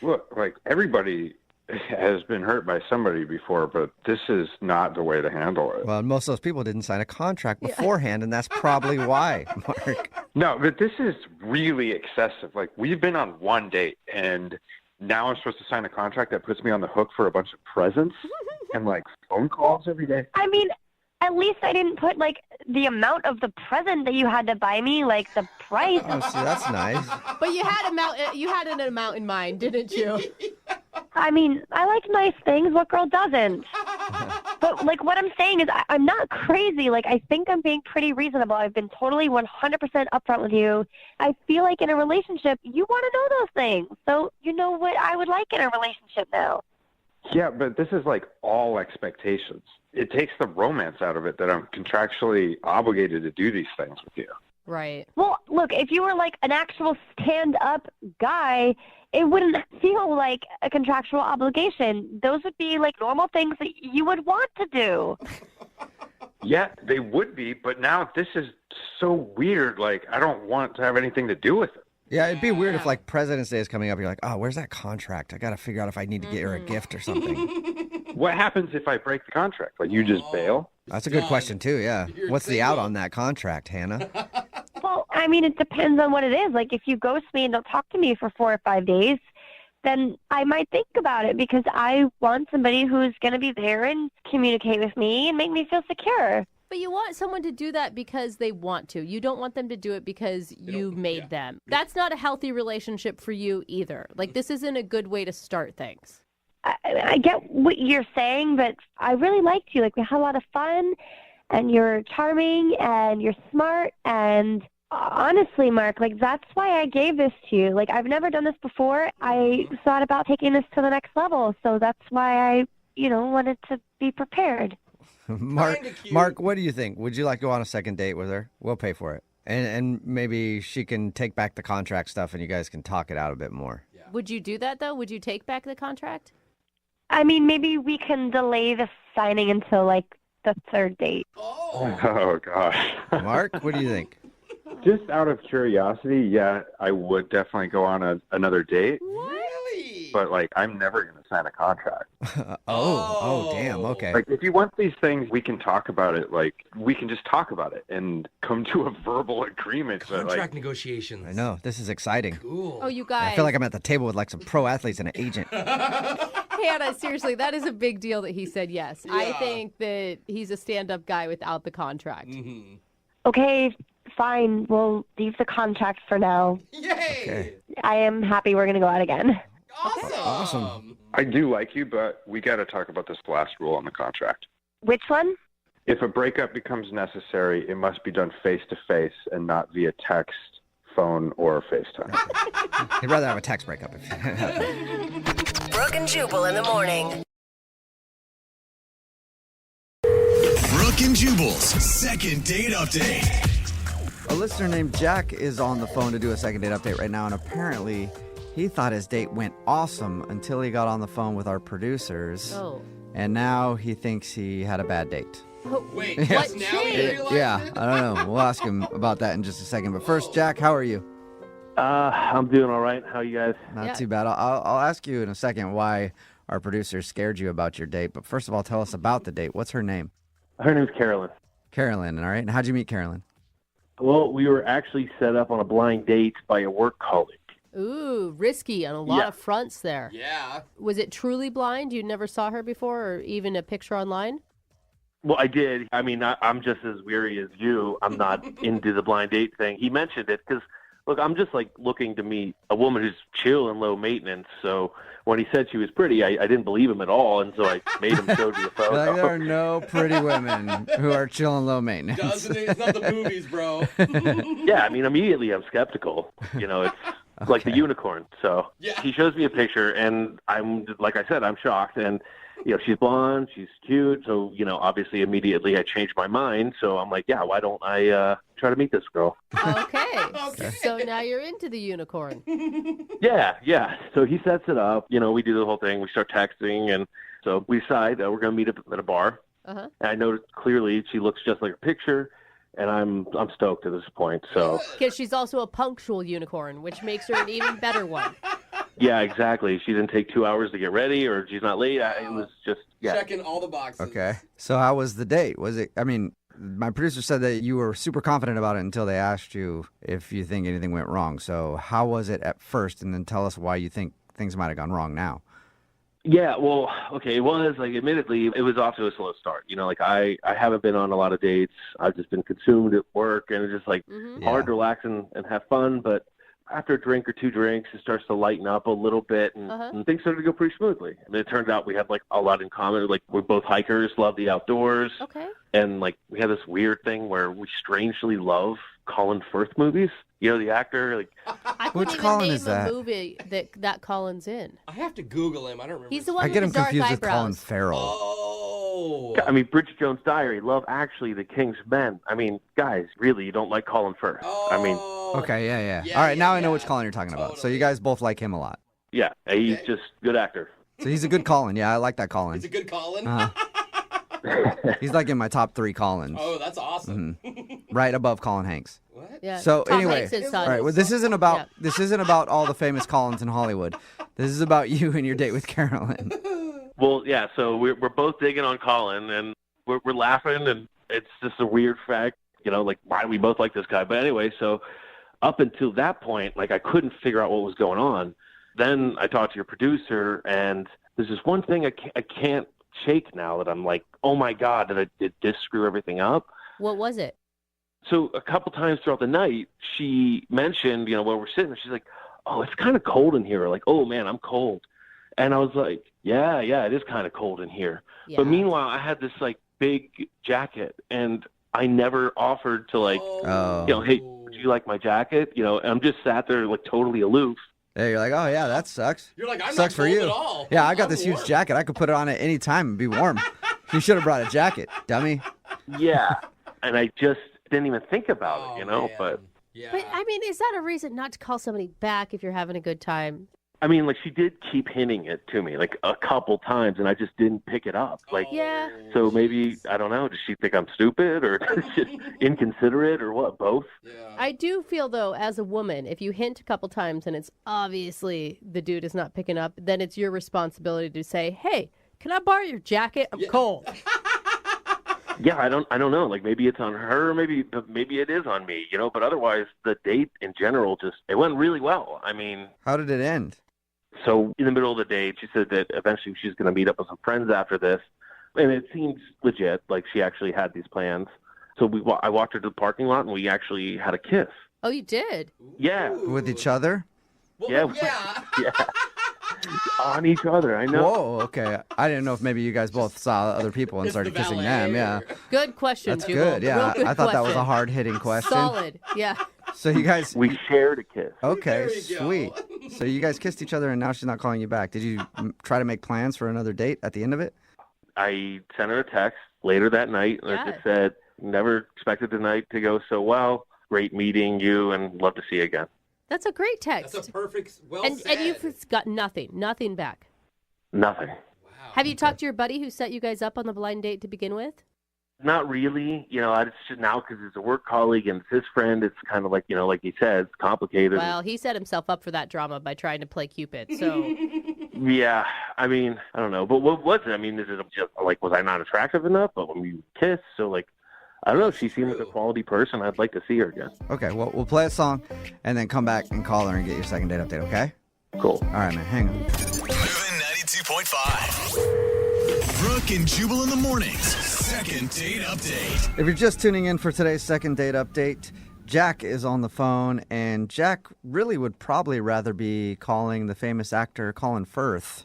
Look, like, everybody has been hurt by somebody before, but this is not the way to handle it. Well, most of those people didn't sign a contract beforehand, and that's probably why, Mark. No, but this is really excessive. Like, we've been on one date, and now I'm supposed to sign a contract that puts me on the hook for a bunch of presents and, like, phone calls every day. I mean, at least I didn't put, like, the amount of the present that you had to buy me, like, the price. Oh, see, that's nice. But you had an amount in mind, didn't you? I mean, I like nice things. What girl doesn't? But, like, what I'm saying is I'm not crazy. Like, I think I'm being pretty reasonable. I've been totally 100% upfront with you. I feel like in a relationship, you want to know those things. So you know what I would like in a relationship now. Yeah, but this is, like, all expectations. It takes the romance out of it that I'm contractually obligated to do these things with you. Right. Well, look, if you were, like, an actual stand-up guy, it wouldn't feel like a contractual obligation. Those would be, like, normal things that you would want to do. Yeah, they would be, but now this is so weird. Like, I don't want to have anything to do with it. Yeah, it'd be weird if, like, President's Day is coming up. You're like, oh, where's that contract? I got to figure out if I need to get her a gift or something. What happens if I break the contract? Like, you just bail? That's a good question, too, yeah. What's the out on that contract, Hannah? Well, I mean, it depends on what it is. Like, if you ghost me and don't talk to me for 4 or 5 days, then I might think about it because I want somebody who's going to be there and communicate with me and make me feel secure. But you want someone to do that because they want to. You don't want them to do it because you made them. That's not a healthy relationship for you either. Like, this isn't a good way to start things. I get what you're saying, but I really liked you. Like, we had a lot of fun, and you're charming, and you're smart, and honestly, Mark, like, that's why I gave this to you. Like, I've never done this before. I thought about taking this to the next level, so that's why I, wanted to be prepared. Mark, what do you think? Would you like to go on a second date with her? We'll pay for it. And maybe she can take back the contract stuff and you guys can talk it out a bit more. Yeah. Would you do that, though? Would you take back the contract? I mean, maybe we can delay the signing until, like, the third date. Oh gosh. Mark, what do you think? Just out of curiosity, yeah, I would definitely go on another date. Really? But, like, I'm never going to sign a contract. Oh, damn, okay. Like, if you want these things, we can talk about it. Like, we can just talk about it and come to a verbal agreement. Contract negotiations. I know. This is exciting. Cool. Oh, you guys. I feel like I'm at the table with, like, some pro athletes and an agent. Hannah, seriously, that is a big deal that he said yes. Yeah. I think that he's a stand-up guy without the contract. Mm-hmm. Okay, fine. We'll leave the contract for now. Yay! Okay. I am happy we're going to go out again. Awesome. I do like you, but we got to talk about this last rule on the contract. Which one? If a breakup becomes necessary, it must be done face-to-face and not via text, phone, or FaceTime. I'd rather have a text breakup. Brooke and Jubal in the morning. Brooke and Jubal's second date update. A listener named Jack is on the phone to do a second date update right now, and apparently he thought his date went awesome until he got on the phone with our producers. Oh. And now he thinks he had a bad date. Wait, What just now you changed? realize Yeah, it? I don't know. We'll ask him about that in just a second. But first, Jack, how are you? I'm doing all right. How you guys? Not too bad. I'll ask you in a second why our producers scared you about your date. But first of all, tell us about the date. What's her name? Her name's Carolyn. Carolyn, all right. And how'd you meet Carolyn? Well, we were actually set up on a blind date by a work colleague. Ooh, risky on a lot Yeah. of fronts there. Yeah. Was it truly blind? You never saw her before or even a picture online? Well, I did. I mean, I'm just as weary as you. I'm not into the blind date thing. He mentioned it because, look, I'm just like looking to meet a woman who's chill and low maintenance. So when he said she was pretty, I didn't believe him at all. And so I made him show me a photo. Like, there are no pretty women who are chill and low maintenance. Doesn't it? It's not the movies, bro. Yeah, I mean, immediately I'm skeptical. You know, it's like the unicorn. So he shows me a picture, and I'm, like I said, I'm shocked. And, you know, she's blonde, she's cute. So, you know, obviously immediately I changed my mind. So I'm like, yeah, why don't I try to meet this girl? Okay. So now you're into the unicorn. Yeah. So he sets it up. You know, we do the whole thing. We start texting, and so we decide we're going to meet up at a bar. Uh-huh. And I noticed clearly she looks just like her picture, and I'm stoked at this point. So Because she's also a punctual unicorn, which makes her an even better one. yeah, exactly. She didn't take 2 hours to get ready, or she's not late. It was just Checking all the boxes. Okay. So how was the date? Was it, I mean, my producer said that you were super confident about it until they asked you if you think anything went wrong. So how was it at first? And then tell us why you think things might have gone wrong now. Yeah, well, okay, it was, like, admittedly, it was off to a slow start. You know, like, I haven't been on a lot of dates. I've just been consumed at work, and it's just, like, hard to relax and have fun. But after a drink or two drinks, it starts to lighten up a little bit, and things started to go pretty smoothly. And it turned out we had, like, a lot in common. Like, we're both hikers, love the outdoors. Okay. And, like, we had this weird thing where we strangely love Colin Firth movies. You know, the actor, like... I couldn't even name a movie that Colin's in. I have to Google him. I don't remember. He's the one I with get the him dark confused with eyebrows. Colin Farrell. Oh. I mean, Bridget Jones' Diary, Love Actually, The King's Men. I mean, guys, really, you don't like Colin Firth. I mean... Okay, yeah. All right, now I know which Colin you're talking about. So you guys both like him a lot. Yeah, he's just a good actor. So he's a good Colin. Yeah, I like that Colin. He's a good Colin. He's like in my top 3 Collins. Oh, that's awesome. Right above Colin Hanks. What? Yeah. So Tom anyway, Hanks' son. all right. Well, this isn't about all the famous Collins in Hollywood. This is about you and your date with Carolyn. Well, yeah, so we're both digging on Colin, and we're laughing, and it's just a weird fact, you know, like, why do we both like this guy? But anyway, so up until that point, like, I couldn't figure out what was going on. Then I talked to your producer, and there's this one thing I can't shake now that I'm like, oh my God, did this screw everything up? What was it? So a couple times throughout the night, she mentioned, you know, where we're sitting, she's like, oh, it's kind of cold in here. Like, oh man, I'm cold. And I was like, yeah, it is kind of cold in here. Yeah. But meanwhile, I had this like big jacket, and I never offered to like, you know, hey, would you like my jacket? You know, and I'm just sat there like totally aloof. Yeah, you're like, oh yeah, that sucks. You're like, I'm sucks not for cold you. at all. Yeah, I got I'm this warm. huge jacket. I could put it on at any time and be warm. You should have brought a jacket, dummy. Yeah, and I just didn't even think about it, you know. But But I mean, is that a reason not to call somebody back if you're having a good time? I mean, like, she did keep hinting it to me like a couple times, and I just didn't pick it up. Like, Yeah. so maybe, I don't know, does she think I'm stupid or just inconsiderate or what? Both? I do feel, though, as a woman, if you hint a couple times and it's obviously the dude is not picking up, then it's your responsibility to say, hey, can I borrow your jacket? I'm cold. Yeah, I don't know. Like, maybe it's on her, maybe it is on me, you know. But otherwise, the date in general it went really well. I mean, how did it end? So in the middle of the date, she said that eventually she's going to meet up with some friends after this, and it seems legit. Like, she actually had these plans. So I walked her to the parking lot, and we actually had a kiss. Oh, you did? Yeah, with each other. Yeah. On each other. I know. Whoa, okay. I didn't know if maybe you guys both saw other people and started kissing them. Yeah, Good question, that's Jubal. good. Yeah, Real good I thought that was a question. hard-hitting question. Solid, yeah. So you guys, we shared a kiss. Okay, sweet. So you guys kissed each other, and now she's not calling you back. Did you try to make plans for another date at the end of it? I sent her a text later that night, and I just said, never expected the night to go so well. Great meeting you, and love to see you again. That's a great text. That's a perfect, and you've got nothing back. Nothing. Have you talked to your buddy who set you guys up on the blind date to begin with? Not really. You know, it's just now because it's a work colleague and it's his friend. It's kind of like, you know, like he said, it's complicated. Well, he set himself up for that drama by trying to play Cupid. So, yeah, I mean, I don't know. But what was it? I mean, is it just like, was I not attractive enough? But when we kissed, so like, I don't know. She seems like a quality person. I'd like to see her again. Okay, well, we'll play a song and then come back and call her and get your second date update, okay? Cool. All right, man. Hang on. Moving 92.5. Brooke and Jubal in the mornings. Second date update. If you're just tuning in for today's second date update, Jack is on the phone, and Jack really would probably rather be calling the famous actor Colin Firth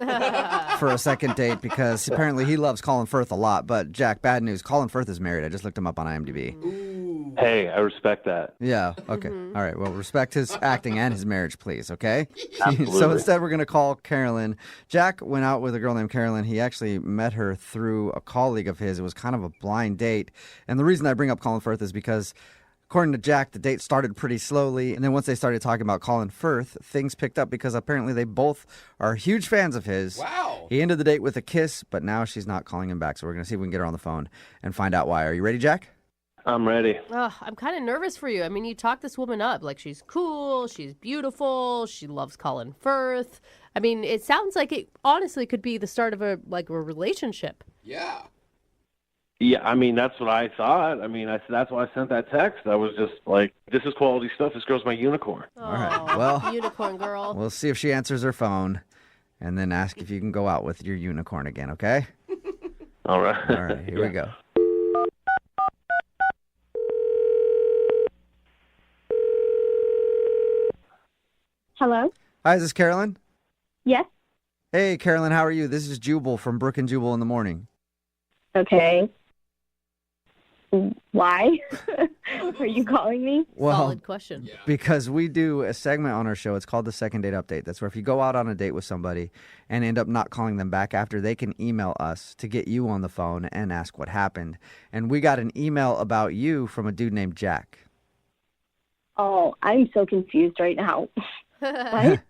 for a second date because apparently he loves Colin Firth a lot. But Jack, bad news. Colin Firth is married. I just looked him up on IMDb. Hey, I respect that. Yeah, okay. All right, well, respect his acting and his marriage, please, okay? Absolutely. So instead, we're going to call Carolyn. Jack went out with a girl named Carolyn. He actually met her through a colleague of his. It was kind of a blind date. And the reason I bring up Colin Firth is because according to Jack, the date started pretty slowly, and then once they started talking about Colin Firth, things picked up because apparently they both are huge fans of his. Wow. He ended the date with a kiss, but now she's not calling him back, so we're going to see if we can get her on the phone and find out why. Are you ready, Jack? I'm ready. I'm kind of nervous for you. I mean, you talk this woman up. Like, she's cool, she's beautiful, she loves Colin Firth. I mean, it sounds like it honestly could be the start of a relationship. Yeah. Yeah, I mean, that's what I thought. I mean, that's why I sent that text. I was just like, this is quality stuff. This girl's my unicorn. All right, well, unicorn girl. We'll see if she answers her phone and then ask if you can go out with your unicorn again, okay? All right. All right, here we go. Hello? Hi, is this Carolyn? Yes? Hey, Carolyn, how are you? This is Jubal from Brooke and Jubal in the morning. Okay. Why are you calling me? Well, Solid question. because we do a segment on our show. It's called the Second Date Update. That's where if you go out on a date with somebody and end up not calling them back after, they can email us to get you on the phone and ask what happened. And we got an email about you from a dude named Jack. Oh, I'm so confused right now. What?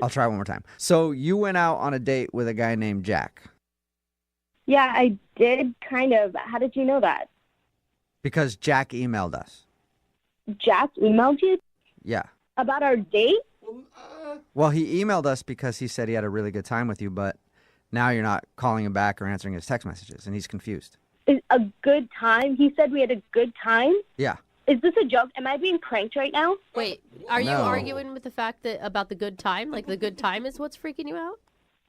I'll try one more time. So you went out on a date with a guy named Jack. Yeah, I did kind of. How did you know that? Because Jack emailed us. Jack emailed you Yeah. about our date? Well, he emailed us because he said he had a really good time with you, but now you're not calling him back or answering his text messages, and he's confused. Is a good time? He said we had a good time? Yeah. Is this a joke? Am I being pranked right now? Wait, are you No. arguing with the fact that about the good time? Like, the good time is what's freaking you out?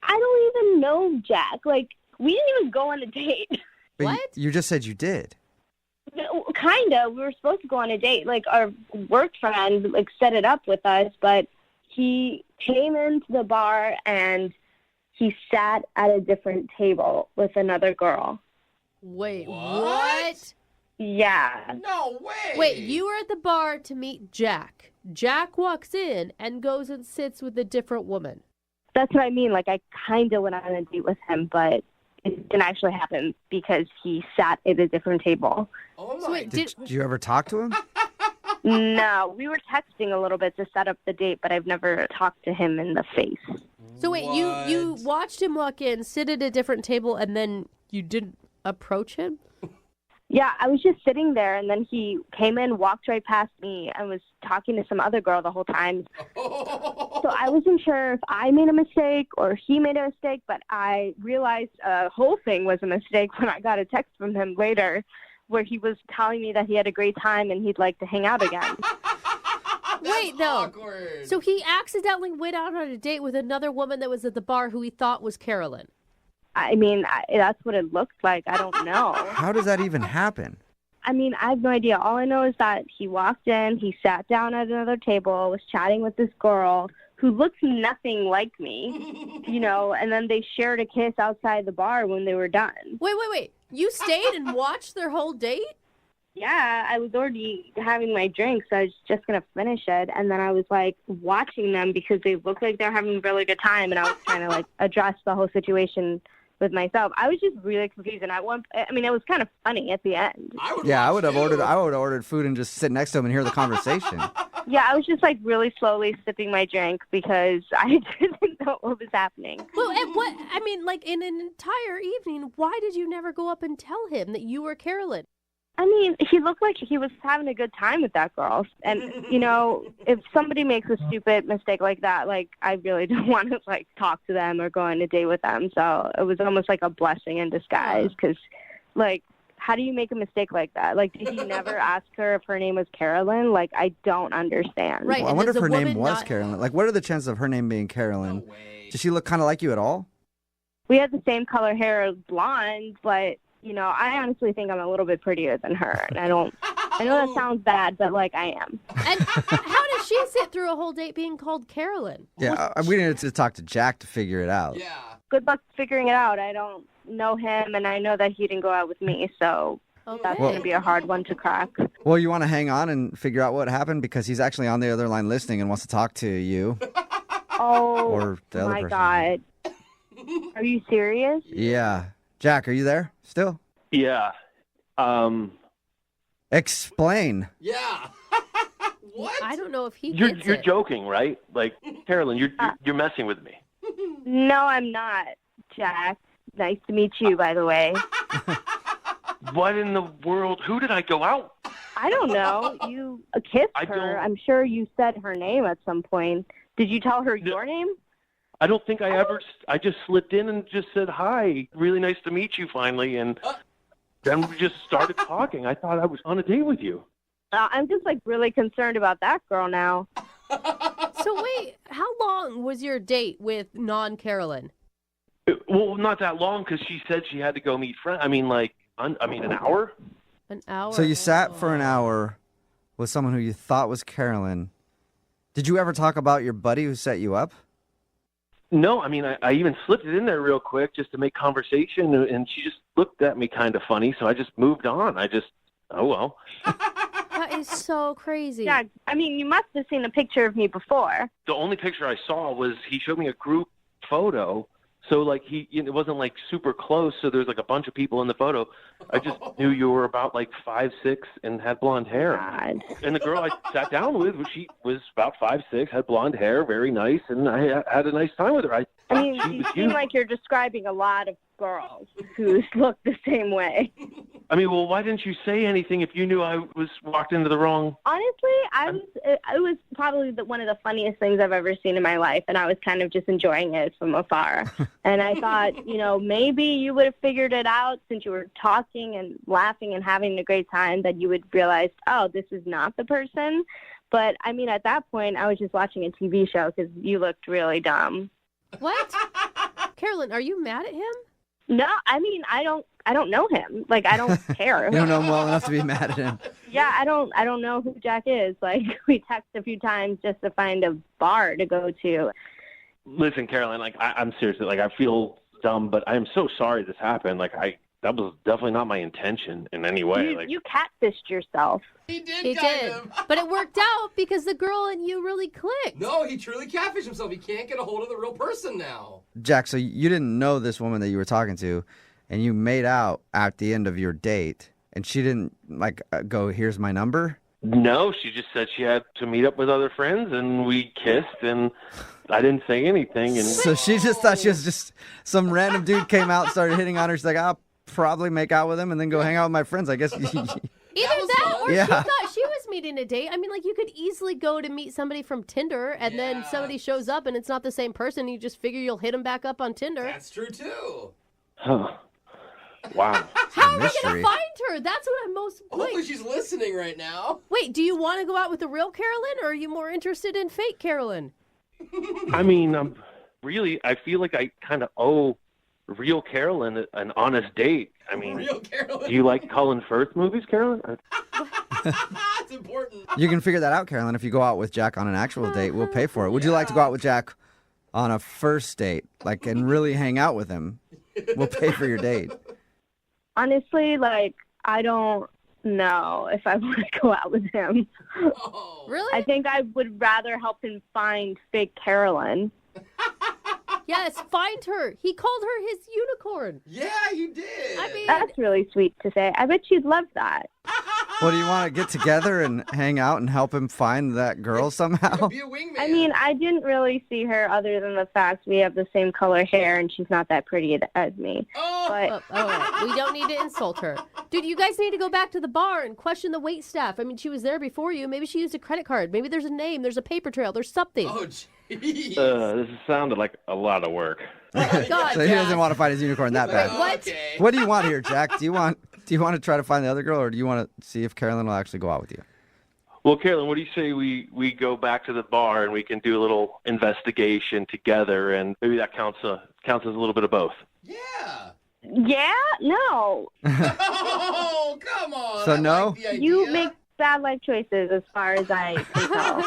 I don't even know Jack. Like, we didn't even go on a date. But What? You just said you did. Kind of. We were supposed to go on a date. Like, our work friend, set it up with us, but he came into the bar and he sat at a different table with another girl. Wait, what? Yeah. No way. Wait, you were at the bar to meet Jack. Jack walks in and goes and sits with a different woman. That's what I mean. Like, I kind of went on a date with him, but it didn't actually happen because he sat at a different table. Oh my. So wait, Did you ever talk to him? No, we were texting a little bit to set up the date, but I've never talked to him in the face. So wait, you watched him walk in, sit at a different table, and then you didn't approach him? Yeah, I was just sitting there, and then he came in, walked right past me, and was talking to some other girl the whole time. So I wasn't sure if I made a mistake or he made a mistake, but I realized the whole thing was a mistake when I got a text from him later where he was telling me that he had a great time and he'd like to hang out again. Wait, though. Awkward. So he accidentally went out on a date with another woman that was at the bar who he thought was Carolyn. I mean, that's what it looked like. I don't know. How does that even happen? I mean, I have no idea. All I know is that he walked in, he sat down at another table, was chatting with this girl who looks nothing like me, and then they shared a kiss outside the bar when they were done. Wait. You stayed and watched their whole date? Yeah, I was already having my drink, so I was just going to finish it. And then I was, watching them because they looked like they're having a really good time, and I was trying to, address the whole situation with myself. I was just really confused, and it was kind of funny at the end. I would have ordered food and just sit next to him and hear the conversation. Yeah, I was just really slowly sipping my drink because I didn't know what was happening. Well, and in an entire evening, why did you never go up and tell him that you were Carolyn? I mean, he looked like he was having a good time with that girl. And, if somebody makes a stupid mistake like that, I really don't want to, talk to them or go on a date with them. So it was almost like a blessing in disguise because, how do you make a mistake like that? Like, did he never ask her if her name was Carolyn? Like, I don't understand. Right. Well, I wonder if her name was Carolyn. Like, what are the chances of her name being Carolyn? Does she look kind of like you at all? We had the same color hair, blonde, but, you know, I honestly think I'm a little bit prettier than her. And I know that sounds bad, but, like, I am. And how did she sit through a whole date being called Carolyn? Yeah, we needed to talk to Jack to figure it out. Yeah. Good luck figuring it out. I don't know him, and I know that he didn't go out with me, so that's going to be a hard one to crack. Well, you want to hang on and figure out what happened because he's actually on the other line listening and wants to talk to you. Oh, or the other my person. God. Are you serious? Yeah. Jack, are you there still? Yeah. Explain. Yeah. What? I don't know if he You're gets it. joking, right? Like, Carolyn, you're messing with me. No, I'm not, Jack. Nice to meet you, by the way. What in the world? Who did I go out? I don't know. You kissed her. I'm sure you said her name at some point. Did you tell her your name? I don't think I ever. I just slipped in and just said hi. Really nice to meet you finally, and then we just started talking. I thought I was on a date with you. I'm just like really concerned about that girl now. So wait, how long was your date with non-Carolyn? Well, not that long because she said she had to go meet friends. I mean, like, an hour. An hour. So you sat for an hour with someone who you thought was Carolyn. Did you ever talk about your buddy who set you up? No, I mean, I even slipped it in there real quick just to make conversation, and she just looked at me kind of funny, so I just moved on. Oh, well. That is so crazy. Yeah, I mean, you must have seen a picture of me before. The only picture I saw was he showed me a group photo. So, like, it wasn't, like, super close, so there's, like, a bunch of people in the photo. I just knew you were about, like, 5'6", and had blonde hair. God. And the girl I sat down with, she was about 5'6", had blonde hair, very nice, and I had a nice time with her. I mean, you seem like you're describing a lot of girls who look the same way. I mean, well, why didn't you say anything if you knew I was walked into the wrong... Honestly, it was probably one of the funniest things I've ever seen in my life, and I was kind of just enjoying it from afar. And I thought, you know, maybe you would have figured it out since you were talking and laughing and having a great time, that you would realize, oh, this is not the person. But, I mean, at that point, I was just watching a TV show because you looked really dumb. What? Carolyn, are you mad at him? No, I mean, I don't know him. Like, I don't care. You don't know him well enough to be mad at him. Yeah, I don't know who Jack is. Like, we texted a few times just to find a bar to go to. Listen, Caroline, like, I'm seriously, like, I feel dumb, but I am so sorry this happened. Like, that was definitely not my intention in any way. You catfished yourself. He did. But it worked out because the girl and you really clicked. No, he truly catfished himself. He can't get a hold of the real person now. Jack, so you didn't know this woman that you were talking to, and you made out at the end of your date, and she didn't, like, go, here's my number? No, she just said she had to meet up with other friends, and we kissed, and I didn't say anything. And So she just thought she was just some random dude came out, started hitting on her. She's like, I'll probably make out with him and then go hang out with my friends, I guess. Either that or Yeah. she thought she was meeting a date. I mean, like, you could easily go to meet somebody from Tinder and then somebody shows up and it's not the same person. You just figure you'll hit them back up on Tinder. That's true, too. Huh. Wow. How are we going to find her? That's what I'm most... Hopefully she's listening right now. Wait, do you want to go out with the real Carolyn or are you more interested in fake Carolyn? I mean, I feel like I kind of owe real Carolyn an honest date. I mean, Real Carolyn. do you like Colin Firth movies, Carolyn? That's important. You can figure that out, Carolyn. If you go out with Jack on an actual date, we'll pay for it. Would you like to go out with Jack on a first date, like, and really hang out with him? We'll pay for your date. Honestly, like, I don't know if I want to go out with him. Oh. Really? I think I would rather help him find fake Carolyn. Yes, find her. He called her his unicorn. Yeah, he did. I mean, That's really sweet to say. I bet you'd love that. Well, do you want to get together and hang out and help him find that girl somehow? Be a wingman. I mean, I didn't really see her other than the fact we have the same color hair and she's not that pretty as me. But all right. We don't need to insult her. Dude, you guys need to go back to the bar and question the wait staff. I mean, she was there before you. Maybe she used a credit card. Maybe there's a name. There's a paper trail. There's something. Oh, jeez. This sounded like a lot of work. Oh, God, So he doesn't want to find his unicorn that bad. What? Okay. What do you want here, Jack? Do you want Do you want to try to find the other girl, or do you want to see if Carolyn will actually go out with you? Well, Carolyn, what do you say we go back to the bar and we can do a little investigation together, and maybe that counts as a little bit of both. Yeah? No. Oh, come on. So I no? like the idea. You make bad life choices as far as I can tell.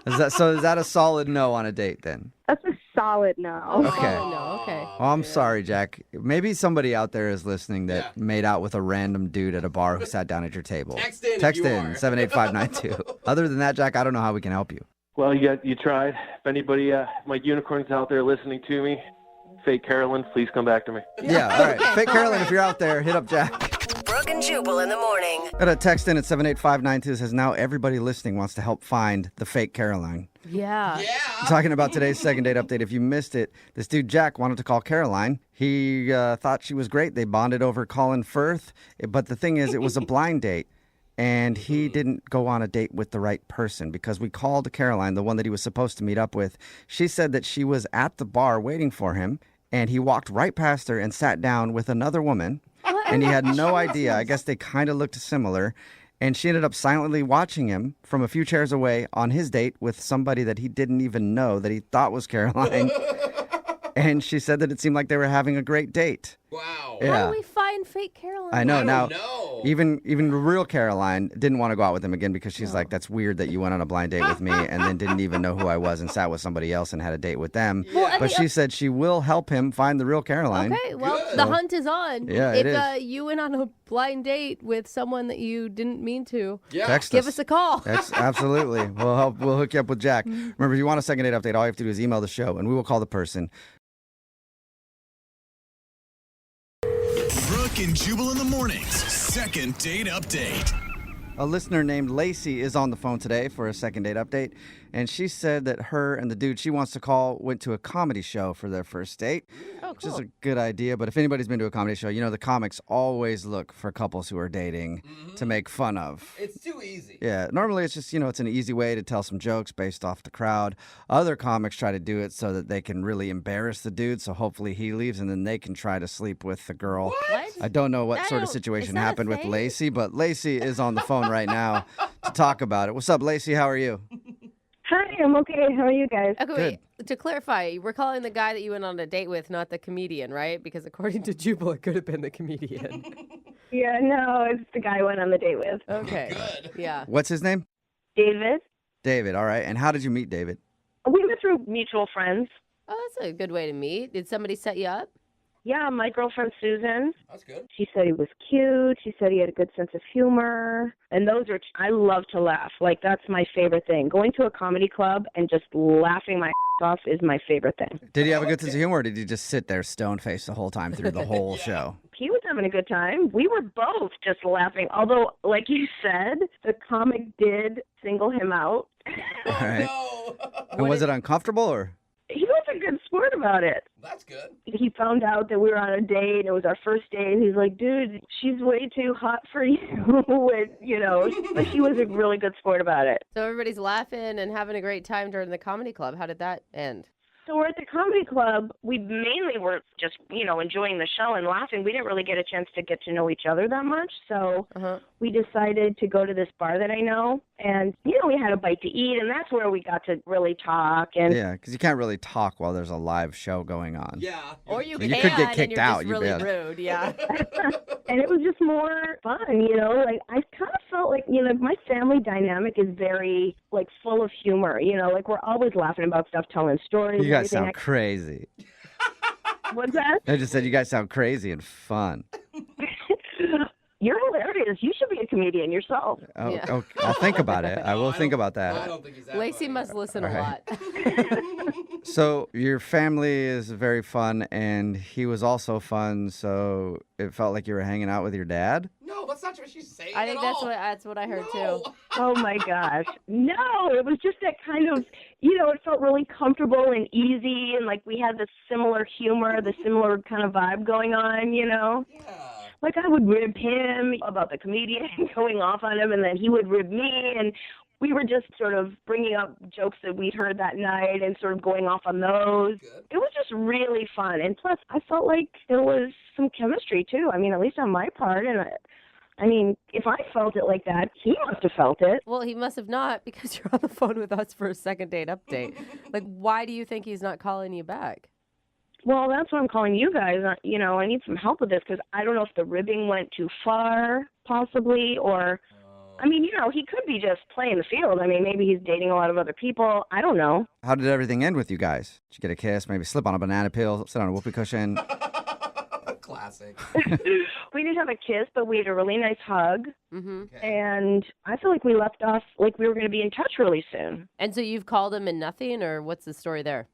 Is that a solid no on a date then? That's a solid no. Okay. No, okay. Well, I'm sorry, Jack. Maybe somebody out there is listening that made out with a random dude at a bar who sat down at your table. Text in if Text you in are. 78592. Other than that, Jack, I don't know how we can help you. Well, you tried. If anybody, my unicorns out there listening to me, fake Carolyn, please come back to me. Yeah, all right. Fake Carolyn, if you're out there, hit up Jack. Brooke and Jubal in the morning. Got a text in at 78592 says now everybody listening wants to help find the fake Caroline. Yeah. Talking about today's second date update. If you missed it, this dude Jack wanted to call Caroline. He thought she was great. They bonded over Colin Firth. But the thing is, it was a blind date. And he didn't go on a date with the right person because we called Caroline, the one that he was supposed to meet up with. She said that she was at the bar waiting for him. And he walked right past her and sat down with another woman. And he had no idea. I guess they kind of looked similar. And she ended up silently watching him from a few chairs away on his date with somebody that he didn't even know that he thought was Caroline. And she said that it seemed like they were having a great date. Wow. Yeah. How do we find fake Caroline? I know. I Now, don't know. even the real Caroline didn't want to go out with him again because she's like, that's weird that you went on a blind date with me and then didn't even know who I was and sat with somebody else and had a date with them. Well, But she said she will help him find the real Caroline. Okay, well, the hunt is on. Yeah, if it is. You went on a blind date with someone that you didn't mean to, Text give us a call. Absolutely. We'll hook you up with Jack. Remember, if you want a second date update, all you have to do is email the show and we will call the person. Brooke and Jubal in the mornings. Second date update. A listener named Lacey is on the phone today for a second date update, and she said that her and the dude she wants to call went to a comedy show for their first date. Oh, Which is a good idea, but if anybody's been to a comedy show, you know the comics always look for couples who are dating to make fun of. It's too easy. Yeah, normally it's just, it's an easy way to tell some jokes based off the crowd. Other comics try to do it so that they can really embarrass the dude, so hopefully he leaves and then they can try to sleep with the girl. What? I don't know what sort of situation happened with Lacey, but Lacey is on the phone right now to talk about it. What's up, Lacey? How are you? Hi, I'm okay. How are you guys? Okay, wait. To clarify, we're calling the guy that you went on a date with, not the comedian, right? Because according to Jubal, it could have been the comedian. Yeah, no, it's the guy I went on the date with. Okay. Yeah. What's his name? David. David, all right. And how did you meet David? We met through mutual friends. Oh, that's a good way to meet. Did somebody set you up? Yeah, my girlfriend Susan. That's good. She said he was cute. She said he had a good sense of humor. And I love to laugh. Like, that's my favorite thing. Going to a comedy club and just laughing my off is my favorite thing. Did he have a good sense of humor, or did he just sit there stone-faced the whole time through the whole show? He was having a good time. We were both just laughing. Although, like you said, the comic did single him out. All right. And was it uncomfortable, or? He was a good sport about it. That's good. He found out that we were on a date. It was our first date. He's like, dude, she's way too hot for you. But she was a really good sport about it. So everybody's laughing and having a great time during the comedy club. How did that end? So we're at the comedy club. We mainly were just, enjoying the show and laughing. We didn't really get a chance to get to know each other that much. So we decided to go to this bar that I know. And, we had a bite to eat. And that's where we got to really talk. And Yeah, because you can't really talk while there's a live show going on. Yeah. Or you could get kicked out. And you're just really rude, yeah. And it was just more fun, Like, I kind of felt like, my family dynamic is very, full of humor. Like, we're always laughing about stuff, telling stories. You guys sound crazy. What's that? I just said you guys sound crazy and fun. You're hilarious. You should be a comedian yourself. Oh, I'll think about it. I will think about that. Lacey must listen a lot. So your family is very fun, and he was also fun, so it felt like you were hanging out with your dad? No, that's not what she's saying. I think that's what I heard too. Oh my gosh. No, it was just that kind of, it felt really comfortable and easy, and like we had the similar humor, the similar kind of vibe going on, Yeah. Like I would rib him about the comedian going off on him, and then he would rib me, and we were just sort of bringing up jokes that we'd heard that night and sort of going off on those. Good. It was just really fun. And plus, I felt like there was some chemistry, too. I mean, at least on my part. And I mean, if I felt it like that, he must have felt it. Well, he must have not, because you're on the phone with us for a second date update. Like, why do you think he's not calling you back? Well, that's why I'm calling you guys. You know, I need some help with this because I don't know if the ribbing went too far, possibly, or... I mean, you know, he could be just playing the field. I mean, maybe he's dating a lot of other people. I don't know. How did everything end with you guys? Did you get a kiss, maybe slip on a banana peel, sit on a whoopee cushion? Classic. We didn't have a kiss, but we had a really nice hug. Mm-hmm. And I feel like we left off like we were going to be in touch really soon. And so you've called him and nothing, or what's the story there?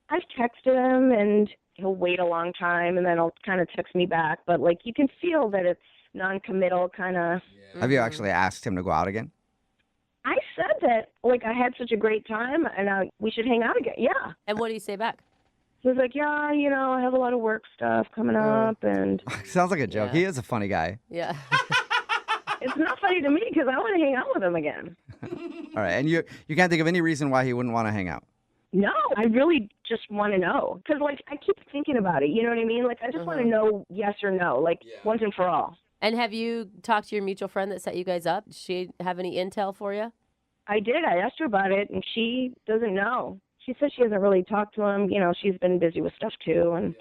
I've texted him, and he'll wait a long time, and then he'll kind of text me back. But, like, you can feel that it's non-committal kind of. Yeah. Have you actually asked him to go out again? I said that, like, I had such a great time, and we should hang out again. Yeah. And what did he say back? He was like, yeah, you know, I have a lot of work stuff coming up, and... Sounds like a joke. Yeah. He is a funny guy. Yeah. It's not funny to me, because I want to hang out with him again. All right, and you can't think of any reason why he wouldn't want to hang out? No, I really just want to know. Because, like, I keep thinking about it, you know what I mean? Like, I just want to know yes or no, like, once and for all. And have you talked to your mutual friend that set you guys up? Did she have any intel for you? I did. I asked her about it, and she doesn't know. She said she hasn't really talked to him. You know, she's been busy with stuff, too. And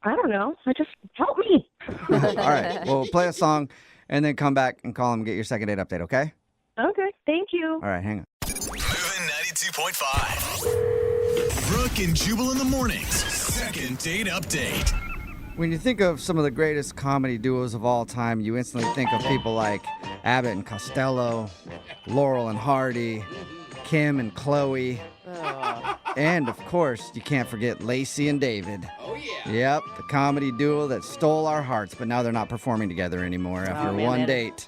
I don't know. Just help me. All right. Well, play a song, and then come back and call him and get your second date update, okay? Okay. Thank you. All right. Hang on. Moving 92.5. Brooke and Jubal in the mornings. Second date update. When you think of some of the greatest comedy duos of all time, you instantly think of people like Abbott and Costello, Laurel and Hardy, Kim and Chloe, and, of course, you can't forget Lacey and David. Oh, yeah. Yep, the comedy duo that stole our hearts, but now they're not performing together anymore after one date.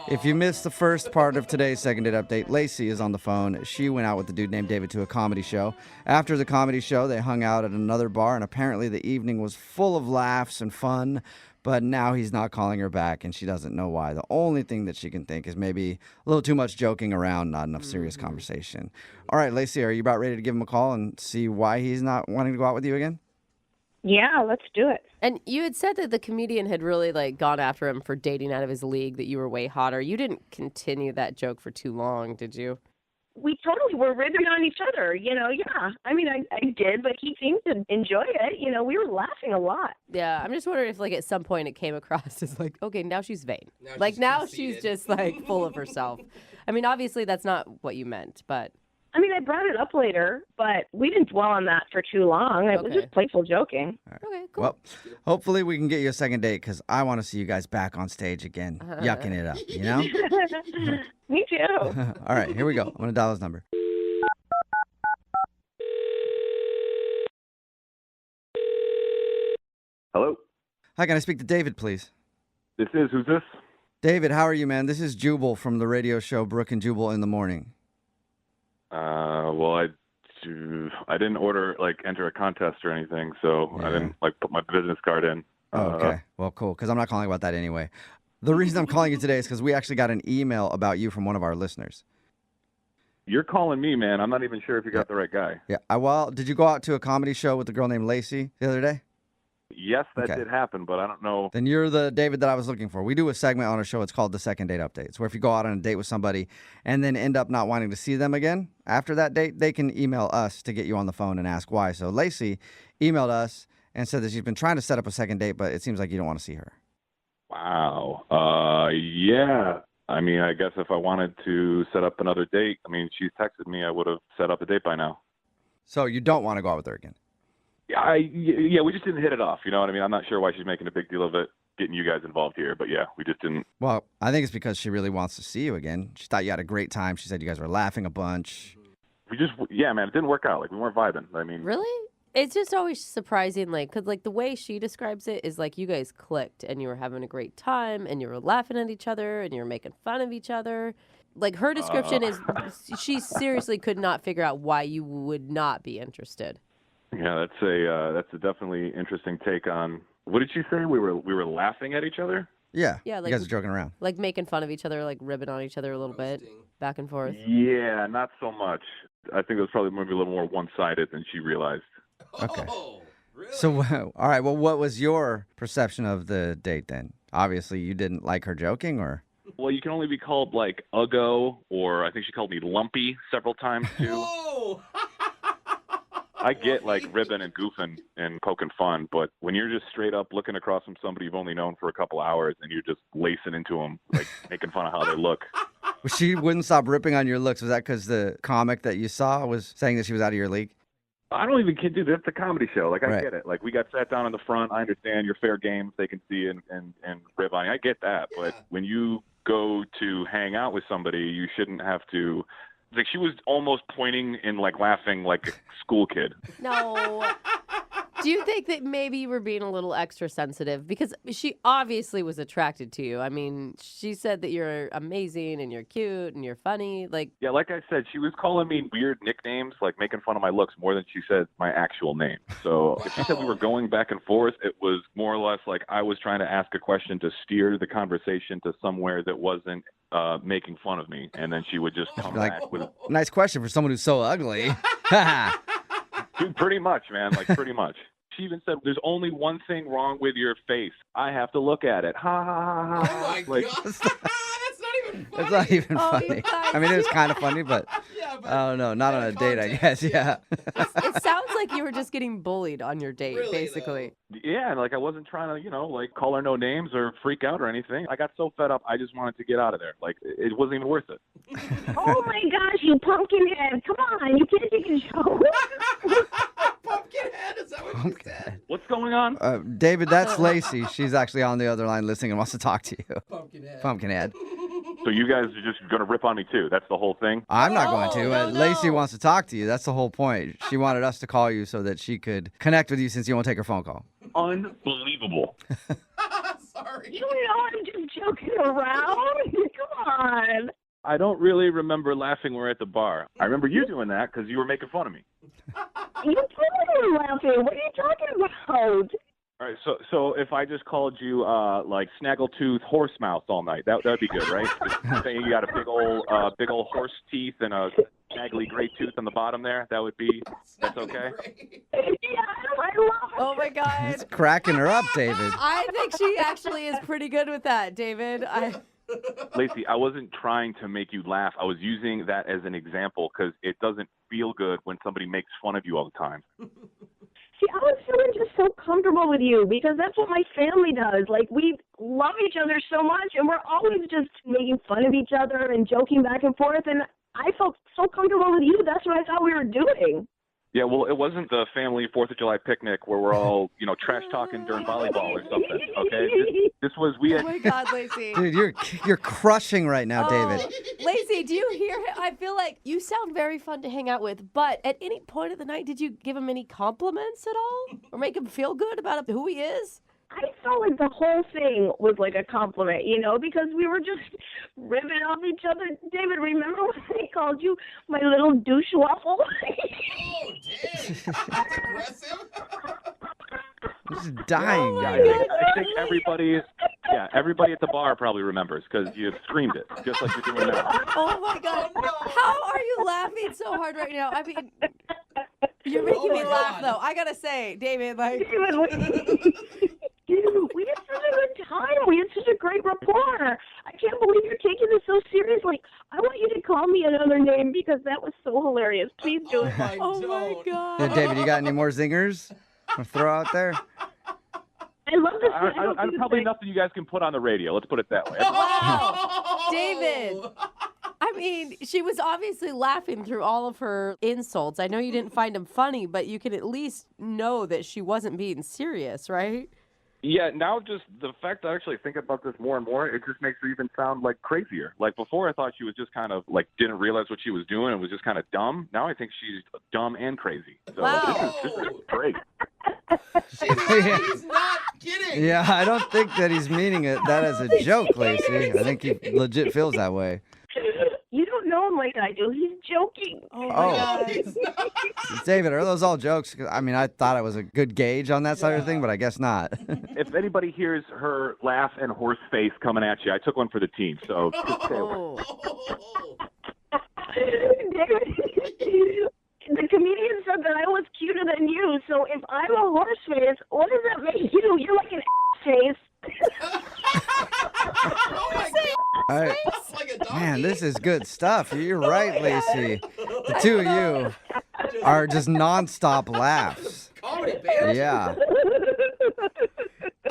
If you missed the first part of today's second date update, Lacey is on the phone. She went out with the dude named David to a comedy show. After the comedy show, they hung out at another bar, and apparently the evening was full of laughs and fun, but now he's not calling her back, and she doesn't know why. The only thing that she can think is maybe a little too much joking around, not enough serious conversation. All right, Lacey, are you about ready to give him a call and see why he's not wanting to go out with you again? Yeah, let's do it. And you had said that the comedian had really gone after him for dating out of his league, that you were way hotter. You didn't continue that joke for too long, did you? We totally were ribbing on each other, you know, yeah. I mean, I did, but he seemed to enjoy it. You know, we were laughing a lot. Yeah, I'm just wondering if, at some point it came across as okay, now she's vain. Now she's just, full of herself. I mean, obviously that's not what you meant, but... I mean, I brought it up later, but we didn't dwell on that for too long. It was just playful joking. Right. Okay, cool. Well, hopefully we can get you a second date because I want to see you guys back on stage again, yucking it up, you know? Me too. All right, here we go. I'm going to dial his number. Hello? Hi, can I speak to David, please? Who's this? David, how are you, man? This is Jubal from the radio show Brooke and Jubal in the Morning. Well, I didn't enter a contest or anything, so I didn't put my business card in. Okay. Well, cool, because I'm not calling about that anyway. The reason I'm calling you today is because we actually got an email about you from one of our listeners. You're calling me, man. I'm not even sure if you got the right guy. Yeah. Well, did you go out to a comedy show with a girl named Lacey the other day? Yes, that did happen, but I don't know. Then you're the David that I was looking for. We do a segment on our show. It's called the Second Date Update. It's where if you go out on a date with somebody and then end up not wanting to see them again after that date, they can email us to get you on the phone and ask why. So Lacey emailed us and said that she's been trying to set up a second date, but it seems like you don't want to see her. Wow. Yeah. I mean, I guess if I wanted to set up another date, she's texted me, I would have set up a date by now. So you don't want to go out with her again? Yeah, we just didn't hit it off. You know what I mean? I'm not sure why she's making a big deal of it, getting you guys involved here. But yeah, we just didn't. Well, I think it's because she really wants to see you again. She thought you had a great time. She said you guys were laughing a bunch. Man, it didn't work out. We weren't vibing. Really? It's just always surprising, because the way she describes it is you guys clicked and you were having a great time and you were laughing at each other and you were making fun of each other. Her description is she seriously could not figure out why you would not be interested. Yeah, that's a definitely interesting take on. What did she say? We were laughing at each other? Yeah. Yeah, You guys are joking around. Like making fun of each other, like ribbing on each other a little bit, back and forth. Yeah, not so much. I think it was probably maybe a little more one-sided than she realized. Okay. So, all right. Well, what was your perception of the date then? Obviously, you didn't like her joking, or? Well, you can only be called like Uggo, or I think she called me Lumpy several times too. I get like ribbing and goofing and poking fun, but when you're just straight up looking across from somebody you've only known for a couple hours and you're just lacing into them, like making fun of how they look. Well, she wouldn't stop ripping on your looks. Was that because the comic that you saw was saying that she was out of your league? I don't even kid you. That's a comedy show. Like, I Right. get it. Like, we got sat down in the front. I understand you're fair game. They can see and rib on you. I get that. But when you go to hang out with somebody, you shouldn't have to. Like, she was almost pointing and, like, laughing like a school kid. No. Do you think that maybe you were being a little extra sensitive? Because she obviously was attracted to you. I mean, she said that you're amazing and you're cute and you're funny. Like, Yeah, like I said, she was calling me weird nicknames, like making fun of my looks more than she said my actual name. So if she said we were going back and forth, it was more or less like I was trying to ask a question to steer the conversation to somewhere that wasn't making fun of me. And then she would just come back with Nice question for someone who's so ugly. Dude, pretty much, man. Like, pretty much. She even said, there's only one thing wrong with your face. I have to look at it. Ha, ha, ha, ha. Oh, my like, God. That's not even funny. It's not even Oh, funny. you guys- I mean, it was kind of funny, but I don't know. Not on a date, I guess. Yeah. it sounds like you were just getting bullied on your date, basically. Yeah, and like I wasn't trying to, like call her no names or freak out or anything. I got so fed up, I just wanted to get out of there. Like, it wasn't even worth it. Oh my gosh, you pumpkin head. Come on, you can't take a joke. Pumpkinhead, is that what you said? What's going on? David, that's Lacey. She's actually on the other line listening and wants to talk to you. Pumpkinhead. Pumpkinhead. So you guys are just going to rip on me too? That's the whole thing? I'm not going to. Lacey wants to talk to you. That's the whole point. She wanted us to call you so that she could connect with you since you won't take her phone call. Unbelievable. Sorry. You know I'm just joking around. Come on. I don't really remember laughing when we were at the bar. I remember you doing that because you were making fun of me. You totally laughing. What are you talking about? All right, so if I just called you like snaggletooth horse mouth all night, that'd be good, right? Just saying you got a big old horse teeth and a snaggly gray tooth on the bottom there. That's okay. Yeah, I love it. Oh, my God. It's cracking her up, David. I think she actually is pretty good with that, David. Lacey, I wasn't trying to make you laugh. I was using that as an example because it doesn't feel good when somebody makes fun of you all the time. See, I was feeling just so comfortable with you because that's what my family does. Like, we love each other so much, and we're always just making fun of each other and joking back and forth. And I felt so comfortable with you. That's what I thought we were doing. Yeah, well, it wasn't the family 4th of July picnic where we're all, trash talking during volleyball or something, okay? This was, we had... Oh, my God, Lacey. Dude, you're crushing right now, David. Lacey, do you hear him? I feel like you sound very fun to hang out with, but at any point of the night, did you give him any compliments at all? Or make him feel good about who he is? I felt like the whole thing was like a compliment, because we were just ribbing off each other. David, remember when I called you my little douche waffle? Oh, dang. That's aggressive. I'm just dying. Yeah, I think everybody at the bar probably remembers because you screamed it, just like you're doing now. Oh, my God. How are you laughing so hard right now? I mean, you're making me laugh, though. I got to say, David, like... Dude, we had such a good time. We had such a great rapport. I can't believe you're taking this so seriously. I want you to call me another name because that was so hilarious. Please do it. Oh, my God. Yeah, David, you got any more zingers to throw out there? I love this. I'm probably nothing you guys can put on the radio. Let's put it that way. Wow. David. I mean, she was obviously laughing through all of her insults. I know you didn't find them funny, but you can at least know that she wasn't being serious, right? Yeah, now just the fact that I actually think about this more and more, it just makes her even sound like crazier. Like before I thought she was just kind of like didn't realize what she was doing and was just kind of dumb. Now I think she's dumb and crazy. So this is great. He's not kidding. Yeah, I don't think that he's meaning that as a joke, Lacey. I think he legit feels that way. You don't know him like I do. He's joking. Oh, Oh. my God. David, are those all jokes? 'Cause, I mean, I thought it was a good gauge on that side of the thing, but I guess not. If anybody hears her laugh and horse face coming at you, I took one for the team. So just stay away. The comedian said that I was cuter than you, so if I'm a horse face, what does that make you? You're like an face. All right. Man, this is good stuff. You're right, Lacey. The two of you are just nonstop laughs. Comedy, man. Yeah.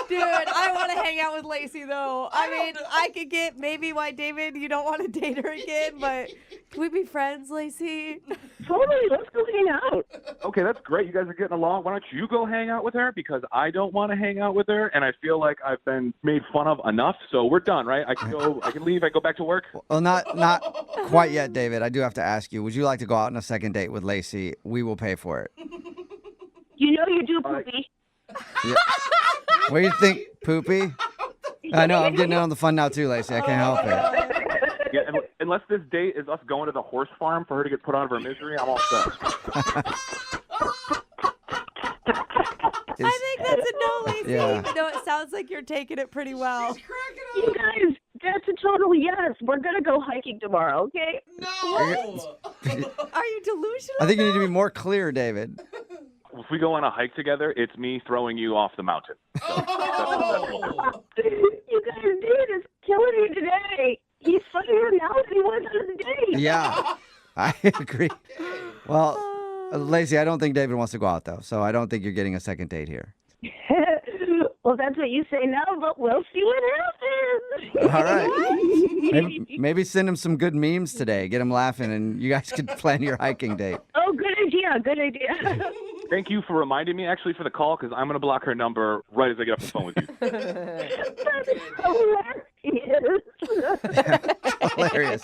Dude, I want to hang out with Lacey, though. I mean, I could get maybe why, David, you don't want to date her again, but can we be friends, Lacey? Totally, let's go hang out. Okay, that's great. You guys are getting along. Why don't you go hang out with her? Because I don't want to hang out with her, and I feel like I've been made fun of enough. So we're done, right? I can go. I can leave. I go back to work. Well, not quite yet, David. I do have to ask you, would you like to go out on a second date with Lacey? We will pay for it. You know you do, Poopy. Yeah. What do you think, Poopy? I know, I'm getting in on the fun now too, Lacey. I can't help it. Yeah, unless this date is us going to the horse farm for her to get put out of her misery, I'm all set. I think that's a no, Lacey. Yeah. Even though it sounds like you're taking it pretty well. You guys, that's a total yes. We're going to go hiking tomorrow, okay? No! Are you delusional? I think you need to be more clear, David. If we go on a hike together, it's me throwing you off the mountain. Oh. You guys, dude is killing me today. He's funnier now than he was on the date. Yeah, I agree. Well, Lacey, I don't think David wants to go out, though, so I don't think you're getting a second date here. Well, that's what you say now, but we'll see what happens. All right. Maybe send him some good memes today. Get him laughing, and you guys could plan your hiking date. Oh, good idea. Good idea. Thank you for reminding me, actually, for the call, because I'm going to block her number right as I get off the phone with you. That's Hilarious.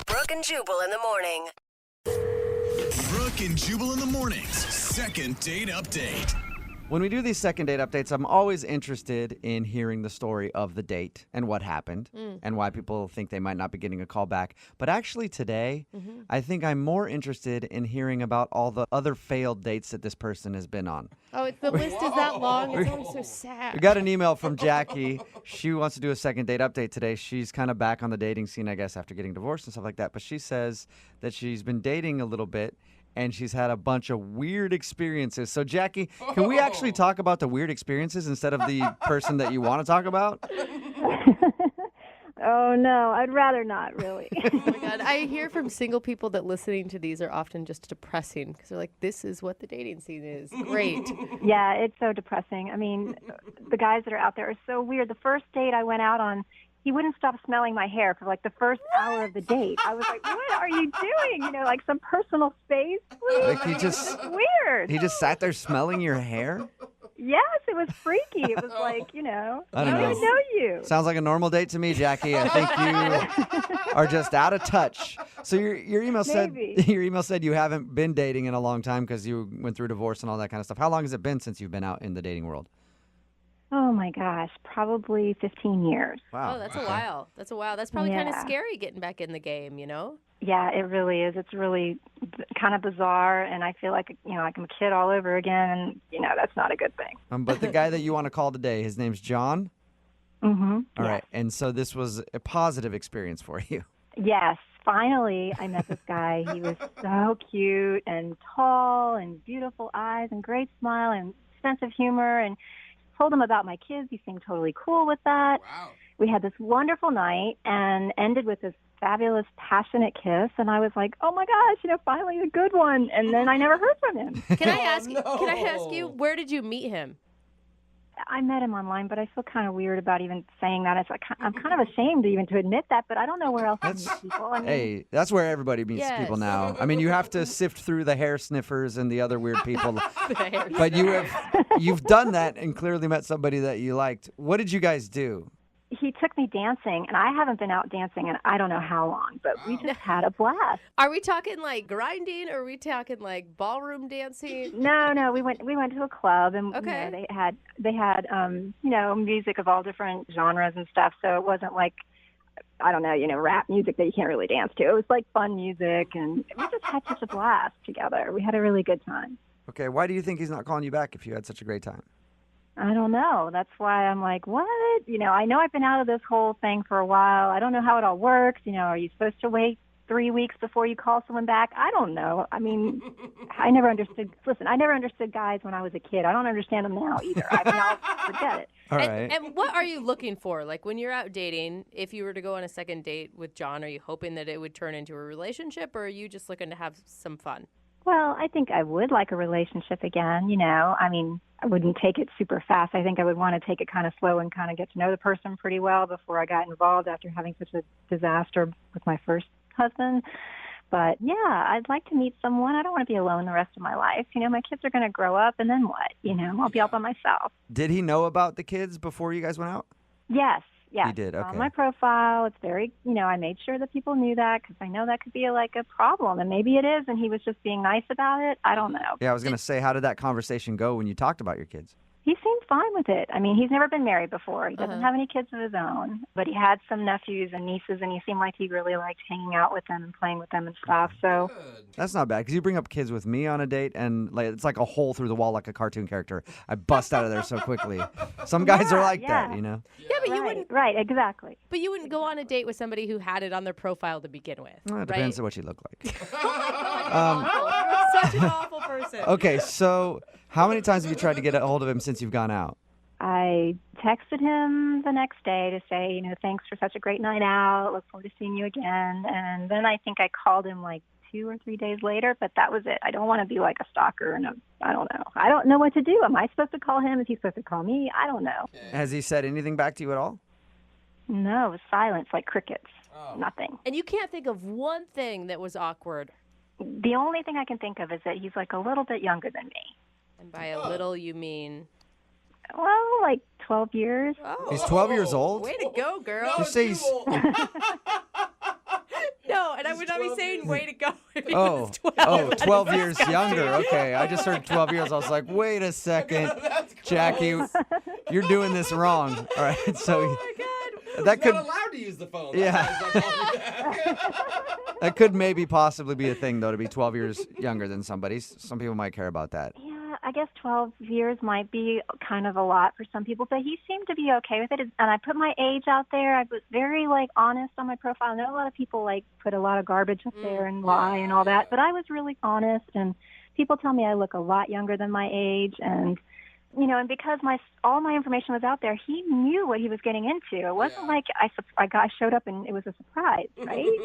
Brooke and Jubal in the morning. Brooke and Jubal in the mornings. Second date update. When we do these second date updates, I'm always interested in hearing the story of the date and what happened and why people think they might not be getting a call back. But actually today, I think I'm more interested in hearing about all the other failed dates that this person has been on. Oh, the list is that long. It's always so sad. We got an email from Jackie. She wants to do a second date update today. She's kind of back on the dating scene, I guess, after getting divorced and stuff like that. But she says that she's been dating a little bit and she's had a bunch of weird experiences. So, Jackie, can we actually talk about the weird experiences instead of the person that you want to talk about? Oh, no, I'd rather not, really. Oh, my God. I hear from single people that listening to these are often just depressing because they're like, this is what the dating scene is. Great. Yeah, it's so depressing. I mean, the guys that are out there are so weird. The first date I went out on, he wouldn't stop smelling my hair for like the first hour of the date. I was like, what are you doing? You know, like some personal space, please. Like he just It was weird. He just sat there smelling your hair? Yes, it was freaky. It was like, you know, I don't know. even know you. Sounds like a normal date to me, Jackie. I think you are just out of touch. So your email said Maybe. your email said you haven't been dating in a long time because you went through divorce and all that kind of stuff. How long has it been since you've been out in the dating world? Oh, my gosh, probably 15 years. Wow. Oh, that's a while. That's a while. That's probably kind of Yeah. scary getting back in the game, you know? Yeah, it really is. It's really kind of bizarre, and I feel like, you know, like I'm a kid all over again, and, you know, that's not a good thing. But the guy that you want to call today, his name's John? Mm-hmm. All right. And so this was a positive experience for you. Yes, finally I met this guy. He was so cute and tall and beautiful eyes and great smile and sense of humor, and told him about my kids. He seemed totally cool with that. Wow. We had this wonderful night and ended with this fabulous, passionate kiss. And I was like, oh, my gosh, you know, finally a good one. And then I never heard from him. Can I ask you, where did you meet him? I met him online, but I feel kind of weird about even saying that. It's like, I'm kind of ashamed even to admit that, but I don't know where else to meet people. I mean, Hey, that's where everybody meets Yes. people now. I mean, you have to sift through the hair sniffers and the other weird people. But you've done that and clearly met somebody that you liked. What did you guys do? he took me dancing, and I haven't been out dancing in I don't know how long, but we just had a blast. Are we talking like grinding, or are we talking like ballroom dancing? No, we went to a club, and Okay. you know, they had music of all different genres and stuff. So it wasn't like I don't know, rap music that you can't really dance to. It was like fun music, and we just had such a blast together. We had a really good time. Okay, why do you think he's not calling you back if you had such a great time? I don't know. That's why I'm like, what? I know I've been out of this whole thing for a while. I don't know how it all works. Are you supposed to wait 3 weeks before you call someone back? I don't know. I mean, I never understood. Listen, I never understood guys when I was a kid. I don't understand them now either. I'll forget it. All right. And what are you looking for? Like when you're out dating, if you were to go on a second date with John, are you hoping that it would turn into a relationship, or are you just looking to have some fun? Well, I think I would like a relationship again, I mean, I wouldn't take it super fast. I think I would want to take it kind of slow and kind of get to know the person pretty well before I got involved after having such a disaster with my first husband. But yeah, I'd like to meet someone. I don't want to be alone the rest of my life. My kids are going to grow up, and then what? I'll be all by myself. Did he know about the kids before you guys went out? Yes. He did, okay. On my profile, it's very, I made sure that people knew that because I know that could be a problem. And maybe it is, and he was just being nice about it. I don't know. Yeah, I was going to say, how did that conversation go when you talked about your kids? He seemed fine with it. I mean, he's never been married before. He doesn't have any kids of his own, but he had some nephews and nieces, and he seemed like he really liked hanging out with them and playing with them and stuff. So that's not bad, because you bring up kids with me on a date, and it's like a hole through the wall like a cartoon character. I bust out of there so quickly. Some guys are like that, Yeah, but you wouldn't. Right, exactly. But you wouldn't go on a date with somebody who had it on their profile to begin with. Well, it depends on what you look like. You're such an awful person. Okay, so how many times have you tried to get a hold of him since you've gone out? I texted him the next day to say, thanks for such a great night out. Look forward to seeing you again. And then I think I called him 2 or 3 days later, but that was it. I don't want to be like a stalker, and I don't know. I don't know what to do. Am I supposed to call him? Is he supposed to call me? I don't know. Has he said anything back to you at all? No, it was silence, like crickets. Nothing. And you can't think of one thing that was awkward. The only thing I can think of is that he's a little bit younger than me. And by a little, you mean? Well, 12 years. Oh. He's 12 years old? Way to go, girl. You say he's... No, and I would not be saying way to go if he Oh, was 12. 12 years younger. Okay, I just heard 12 years. I was like, wait a second, Jackie, you're doing this wrong. All right, so that could not allowed to use the phone. Yeah. That could maybe possibly be a thing, though, to be 12 years younger than somebody. Some people might care about that. Yeah, I guess 12 years might be kind of a lot for some people, but he seemed to be okay with it. And I put my age out there. I was very honest on my profile. I know a lot of people put a lot of garbage up there and lie and all that, but I was really honest. And people tell me I look a lot younger than my age, and and because all my information was out there, he knew what he was getting into. It wasn't like I showed up and it was a surprise, right?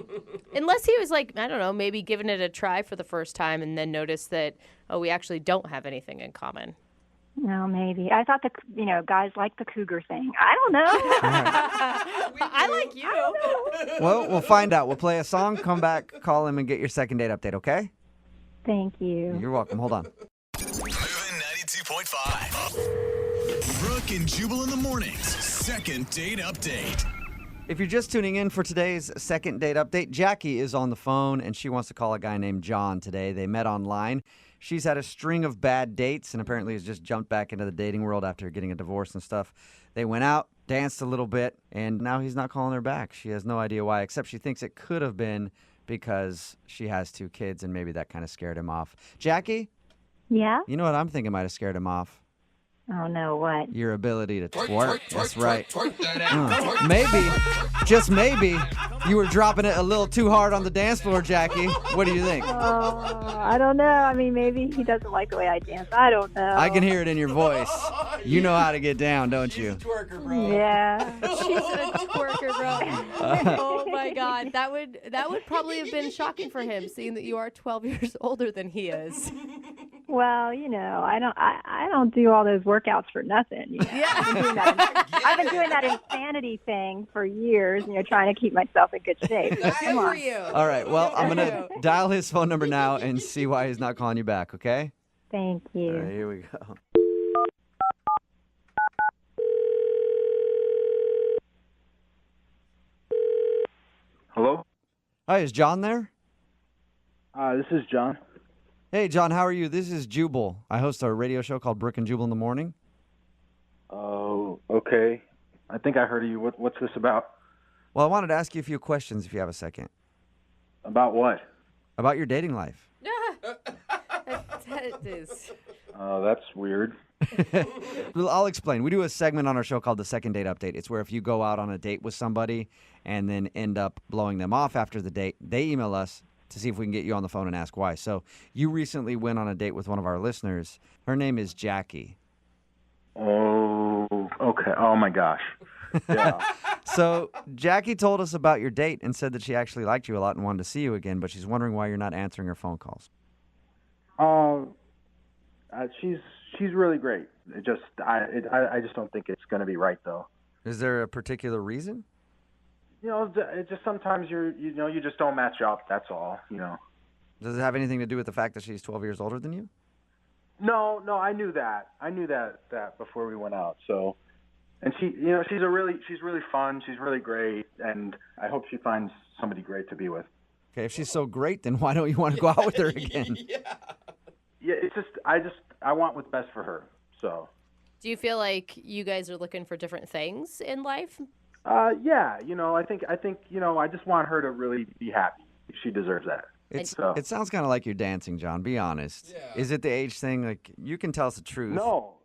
Unless he was I don't know, maybe giving it a try for the first time and then noticed that, we actually don't have anything in common. No, maybe. I thought guys like the cougar thing. I don't know. I like you. Well, we'll find out. We'll play a song, come back, call him, and get your second date update, okay? Thank you. You're welcome. Hold on. Moving 92.5. Brooke and Jubal in the mornings. Second date update. If you're just tuning in for today's second date update, Jackie is on the phone, and she wants to call a guy named John today. They met online. She's had a string of bad dates and apparently has just jumped back into the dating world after getting a divorce and stuff. They went out, danced a little bit, and now he's not calling her back. She has no idea why, except she thinks it could have been because she has 2 kids and maybe that kind of scared him off. Jackie? Yeah? You know what I'm thinking might have scared him off? Oh, no, what? Your ability to twerk. That's right. Twerk that out. Maybe, just maybe, you were dropping it a little too hard on the dance floor, Jackie. What do you think? Oh, I don't know. I mean, maybe he doesn't like the way I dance. I don't know. I can hear it in your voice. You know how to get down, don't you? Twerker, bro. Yeah. She's a twerker, bro. Oh my God, that would probably have been shocking for him, seeing that you are 12 years older than he is. Well, I don't do all those workouts for nothing. Yeah. I've been doing that insanity thing for years, trying to keep myself in good shape. So come on. For you. All right, well, I'm going to dial his phone number now and see why he's not calling you back, okay? Thank you. All right, here we go. Hello? Hi, is John there? This is John. Hey, John, how are you? This is Jubal. I host a radio show called Brooke and Jubal in the morning. Oh, okay. I think I heard of you. What's this about? Well, I wanted to ask you a few questions if you have a second. About what? About your dating life. That is. That's weird. Well, I'll explain. We do a segment on our show called the Second Date Update. It's where if you go out on a date with somebody and then end up blowing them off after the date, they email us to see if we can get you on the phone and ask why. So you recently went on a date with one of our listeners. Her name is Jackie. Oh, okay. Oh, my gosh. Yeah. So Jackie told us about your date and said that she actually liked you a lot and wanted to see you again, but she's wondering why you're not answering her phone calls. She's really great. I just don't think it's going to be right, though. Is there a particular reason? It just sometimes you just don't match up. That's all. Does it have anything to do with the fact that she's 12 years older than you? No, I knew that. I knew that before we went out. So, and she's really fun. She's really great, and I hope she finds somebody great to be with. Okay, if she's so great, then why don't you want to go out with her again? Yeah, it's just I want what's best for her. So. Do you feel like you guys are looking for different things in life? Yeah. I think I just want her to really be happy. She deserves that. It sounds kind of like you're dancing, John. Be honest. Yeah. Is it the age thing? Like, you can tell us the truth. No.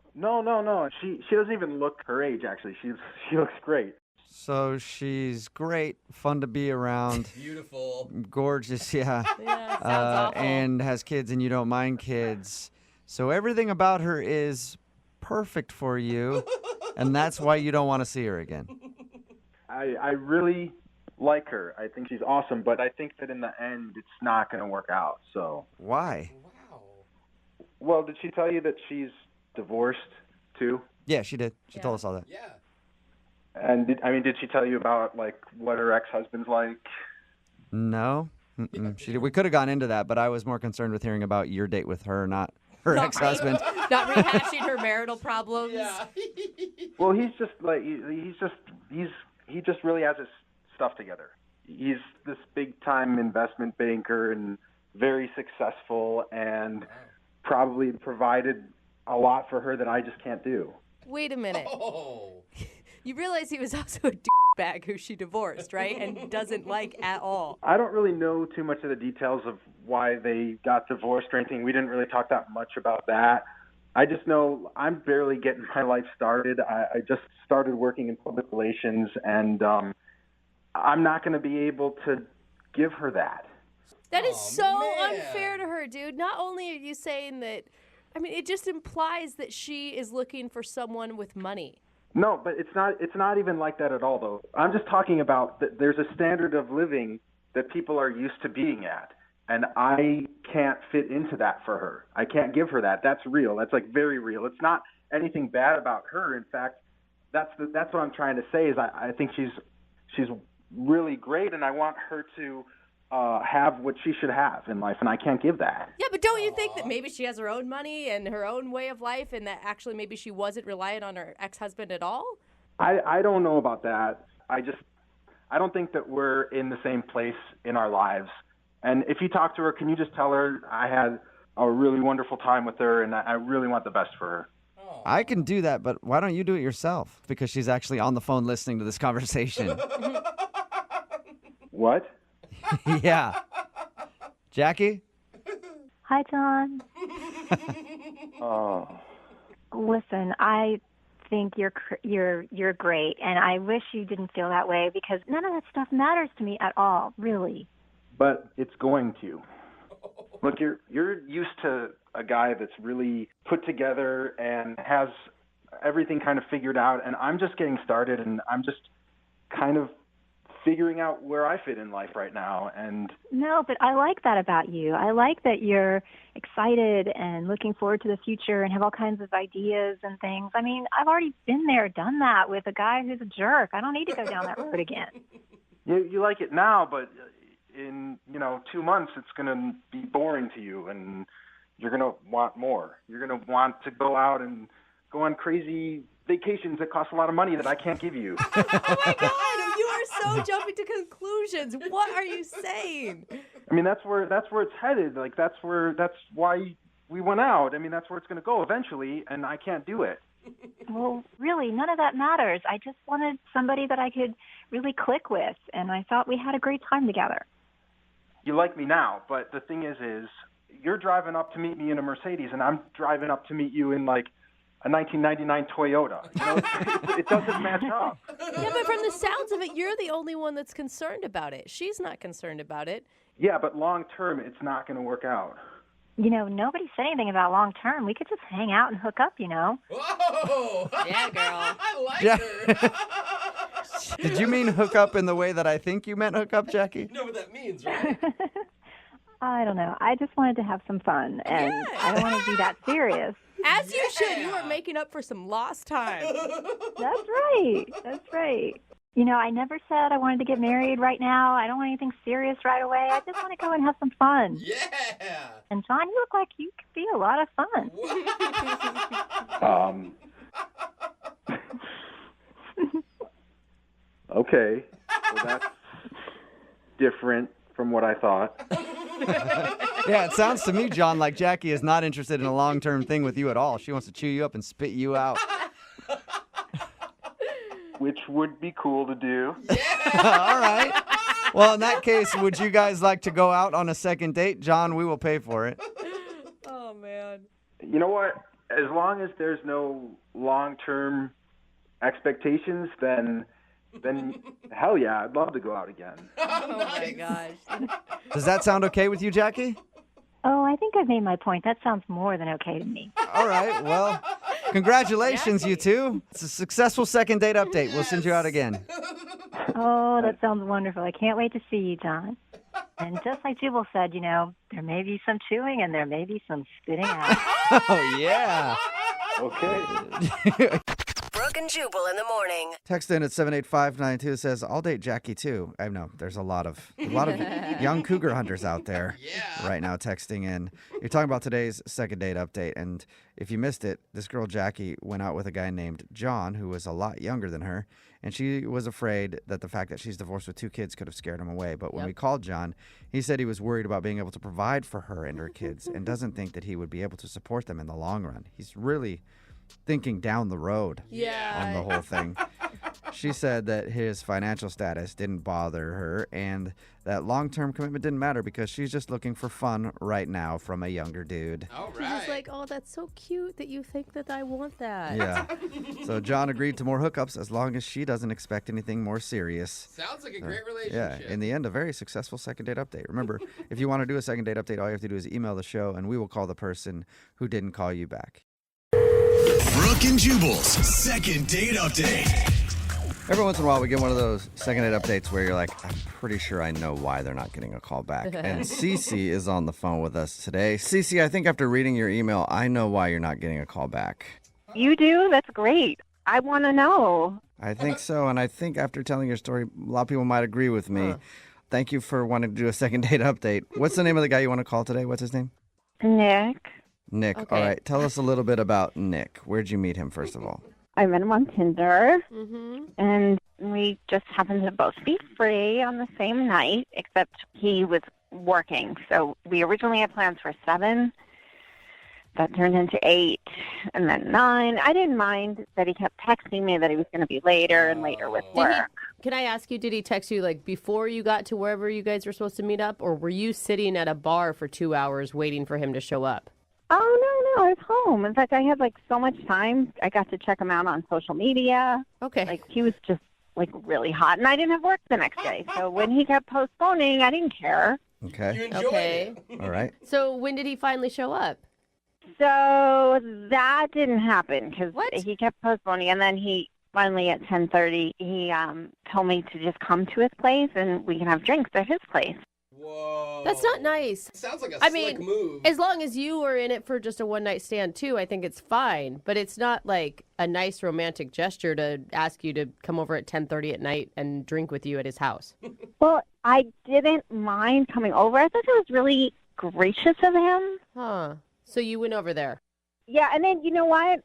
She doesn't even look her age. Actually, she looks great. So she's great, fun to be around. Beautiful. Gorgeous, yeah. Yeah, sounds awful. And has kids and you don't mind kids. So everything about her is perfect for you, and that's why you don't want to see her again. I really like her. I think she's awesome, but I think that in the end it's not going to work out. So why? Wow. Well, did she tell you that she's divorced too? Yeah, she did. She told us all that. Yeah. And did she tell you about like what her ex-husband's like? No. We could have gone into that, but I was more concerned with hearing about your date with her, not her ex-husband. Not rehashing her marital problems. Yeah. Well, he's just like he just really has his stuff together. He's this big-time investment banker and very successful, and probably provided a lot for her that I just can't do. Wait a minute. Oh. You realize he was also a bag who she divorced, right? And doesn't like at all. I don't really know too much of the details of why they got divorced or anything. We didn't really talk that much about that. I just know I'm barely getting my life started. I just started working in public relations, and I'm not going to be able to give her that. That is so unfair to her, dude. Not only are you saying that, it just implies that she is looking for someone with money. No, but it's not even like that at all, though. I'm just talking about that there's a standard of living that people are used to being at, and I can't fit into that for her. I can't give her that. That's real. That's like very real. It's not anything bad about her. In fact, that's what I'm trying to say is I think she's really great, and I want her to have what she should have in life, and I can't give that. Yeah, but don't you think that maybe she has her own money and her own way of life, and that actually maybe she wasn't reliant on her ex-husband at all? I don't know about that. I don't think that we're in the same place in our lives. And if you talk to her, can you just tell her I had a really wonderful time with her, and I really want the best for her? I can do that, but why don't you do it yourself? Because she's actually on the phone listening to this conversation. What? Yeah. Jackie? Hi, John. Oh. Listen, I think you're great, and I wish you didn't feel that way because none of that stuff matters to me at all, really. But it's going to. Look, you're used to a guy that's really put together and has everything kind of figured out, and I'm just getting started, and I'm just kind of figuring out where I fit in life right now. And no, but I like that about you. I like that you're excited and looking forward to the future and have all kinds of ideas and things. I've already been there, done that with a guy who's a jerk. I don't need to go down that road again. You like it now, but in 2 months it's going to be boring to you, and you're going to want more. You're going to want to go out and go on crazy vacations that cost a lot of money that I can't give you. Oh my God, you are so jumping to conclusions. What are you saying? That's where it's headed. Like that's why we went out. That's where it's going to go eventually, and I can't do it. Well, really, none of that matters. I just wanted somebody that I could really click with, and I thought we had a great time together. You like me now, but the thing is you're driving up to meet me in a Mercedes, and I'm driving up to meet you in, like, a 1999 Toyota. You know, it doesn't match up. Yeah, but from the sounds of it, you're the only one that's concerned about it. She's not concerned about it. Yeah, but long term, it's not going to work out. You know, nobody said anything about long term. We could just hang out and hook up, you know. Whoa! Yeah, girl. I like Ja- her. Did you mean hook up in the way that I think you meant hook up, Jackie? You know what that means, right? I don't know. I just wanted to have some fun, and I don't want to be that serious. As you should. You are making up for some lost time. That's right. That's right. You know, I never said I wanted to get married right now. I don't want anything serious right away. I just want to go and have some fun. Yeah. And John, you look like you could be a lot of fun. Okay. Well, that's different from what I thought. Yeah, it sounds to me, John, like Jackie is not interested in a long-term thing with you at all. She wants to chew you up and spit you out. Which would be cool to do. All right. Well, in that case, would you guys like to go out on a second date? John, we will pay for it. Oh, man. You know what? As long as there's no long-term expectations, then hell yeah, I'd love to go out again. Oh, my gosh. Does that sound okay with you, Jackie? Oh, I think I've made my point. That sounds more than okay to me. All right. Well, congratulations, you two. It's a successful second date update. We'll send you out again. Oh, that sounds wonderful. I can't wait to see you, John. And just like Jubal said, you know, there may be some chewing and there may be some spitting out. Oh, yeah. Okay. Brooke and Jubal in the morning. Text in at 78592. It says, I'll date Jackie too. I know there's a lot of young cougar hunters out there right now texting in. You're talking about today's second date update. And if you missed it, this girl Jackie went out with a guy named John, who was a lot younger than her. And she was afraid that the fact that she's divorced with 2 kids could have scared him away. But when we called John, he said he was worried about being able to provide for her and her kids and doesn't think that he would be able to support them in the long run. He's really thinking down the road on the whole thing. She said that his financial status didn't bother her and that long-term commitment didn't matter because she's just looking for fun right now from a younger dude. All She's just like, oh, that's so cute that you think that I want that. Yeah. So John agreed to more hookups as long as she doesn't expect anything more serious. Sounds like a great relationship. Yeah. In the end, a very successful second date update. Remember, if you want to do a second date update, all you have to do is email the show and we will call the person who didn't call you back. Brooke and Jubal's second date update. Every once in a while, we get one of those second date updates where you're like, I'm pretty sure I know why they're not getting a call back. And Cece is on the phone with us today. Cece, I think after reading your email, I know why you're not getting a call back. You do? That's great. I want to know. I think so. And I think after telling your story, a lot of people might agree with me. Thank you for wanting to do a second date update. What's the name of the guy you want to call today? What's his name? Nick. Nick. Okay. All right. Tell us a little bit about Nick. Where'd you meet him, first of all? I met him on Tinder, Mm-hmm. and we just happened to both be free on the same night, except he was working. So we originally had plans for 7. That turned into 8, and then 9. I didn't mind that he kept texting me that he was going to be later and later with work. Can I ask you, did he text you like before you got to wherever you guys were supposed to meet up, or were you sitting at a bar for 2 hours waiting for him to show up? Oh, no, I was home. In fact, I had, so much time. I got to check him out on social media. Okay. He was just, really hot, and I didn't have work the next day. So when he kept postponing, I didn't care. Okay. Okay. All right. So when did he finally show up? So that didn't happen because he kept postponing, and then he finally at 10:30 he told me to just come to his place and we can have drinks at his place. Whoa. That's not nice. Sounds like a slick move. As long as you were in it for just a one-night stand, too, I think it's fine. But it's not like a nice romantic gesture to ask you to come over at 10:30 at night and drink with you at his house. Well, I didn't mind coming over. I thought it was really gracious of him. Huh. So you went over there. Yeah, and then you know what?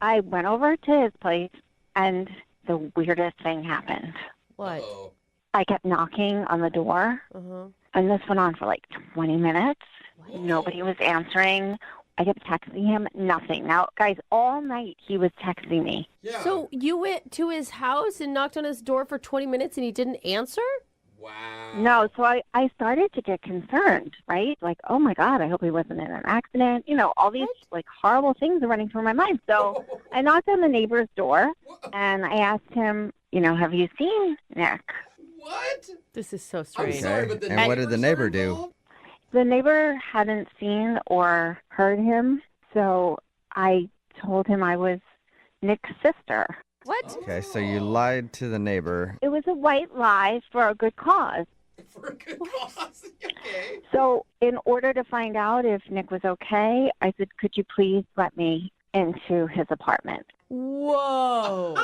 I went over to his place, and the weirdest thing happened. What? Uh-oh. I kept knocking on the door, Uh-huh. and this went on for 20 minutes. Nobody was answering. I kept texting him, nothing. Now, guys, all night he was texting me. Yeah. So you went to his house and knocked on his door for 20 minutes and he didn't answer? Wow. No, so I started to get concerned, right? Like, oh my God, I hope he wasn't in an accident. You know, all these like horrible things are running through my mind. So I knocked on the neighbor's door and I asked him, you know, have you seen Nick? What? This is so strange. I'm sorry, but the And what did the neighbor do? involved? The neighbor hadn't seen or heard him, so I told him I was Nick's sister. What? Okay, so you lied to the neighbor. It was a white lie for a good cause. For a good cause. Okay. So in order to find out if Nick was okay, I said, could you please let me into his apartment? Whoa.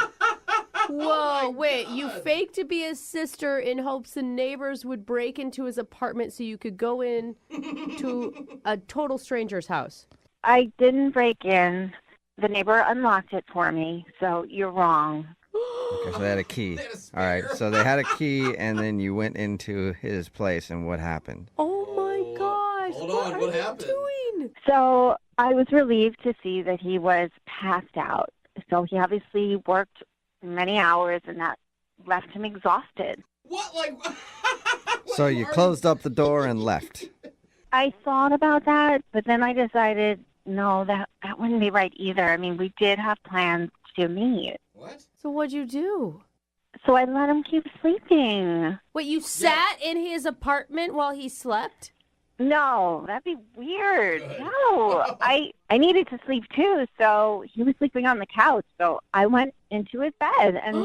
Whoa, wait, you faked to be his sister in hopes the neighbors would break into his apartment so you could go in to a total stranger's house. I didn't break in. The neighbor unlocked it for me, so you're wrong. Okay, so they had a key. All right, so they had a key, and then you went into his place, and what happened? Oh my gosh. Hold on, what happened? Doing? So I was relieved to see that he was passed out. So he obviously worked many hours, and that left him exhausted. What? Like, So you closed up the door and left. I thought about that, but then I decided, no, that wouldn't be right either. I mean, we did have plans to meet. what? So what'd you do? So I let him keep sleeping. Wait, you sat in his apartment while he slept? No, that'd be weird. No, I needed to sleep too, so he was sleeping on the couch. So I went into his bed, and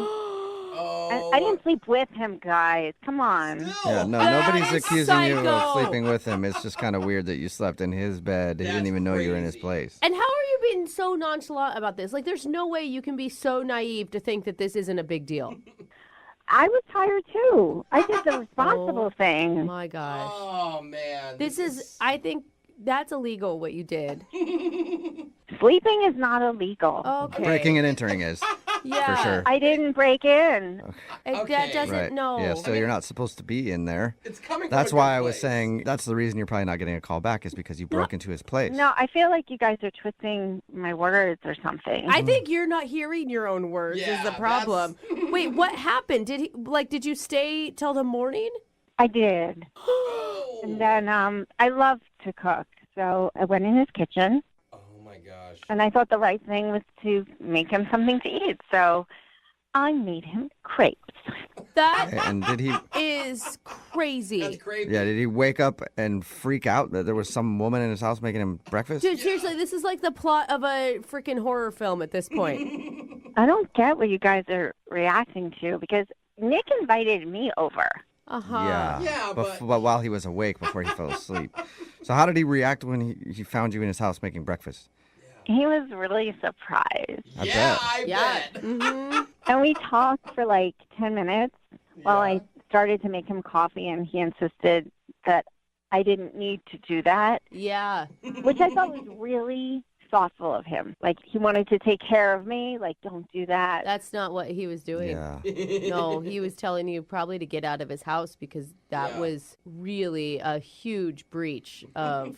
I didn't sleep with him, guys. Come on. Yeah, no, That nobody's is accusing you psycho. of sleeping with him. It's just kind of weird that you slept in his bed. He didn't even know you were in his place. And how are you being so nonchalant about this? Like, there's no way you can be so naive to think that this isn't a big deal. I was tired too. I did the responsible thing. My gosh. Oh, man. This is, I think that's illegal what you did. Sleeping is not illegal. Okay. Breaking and entering is, Yeah. for sure. I didn't break in. That doesn't, Right. no. Yeah, so you're not supposed to be in there. It's coming That's from a why good I was place. saying that's the reason you're probably not getting a call back is because you broke into his place. No, I feel like you guys are twisting my words or something. I think you're not hearing your own words is the problem. Wait, what happened? Did you stay till the morning? I did. And then I love to cook, so I went in his kitchen. Oh, my gosh. And I thought the right thing was to make him something to eat. So I made him crepes. That And did he? is crazy. That's crazy. Yeah, did he wake up and freak out that there was some woman in his house making him breakfast? Dude, seriously, this is like the plot of a freaking horror film at this point. I don't get what you guys are reacting to because Nick invited me over. Yeah. Yeah, but while he was awake before he fell asleep. So how did he react when he found you in his house making breakfast? He was really surprised. I bet. Mm-hmm. And we talked for like 10 minutes while I started to make him coffee, and he insisted that I didn't need to do that. Yeah. Which I thought was really thoughtful of him. Like, he wanted to take care of me. Like, don't do that. That's not what he was doing. Yeah. No, he was telling you probably to get out of his house because that was really a huge breach of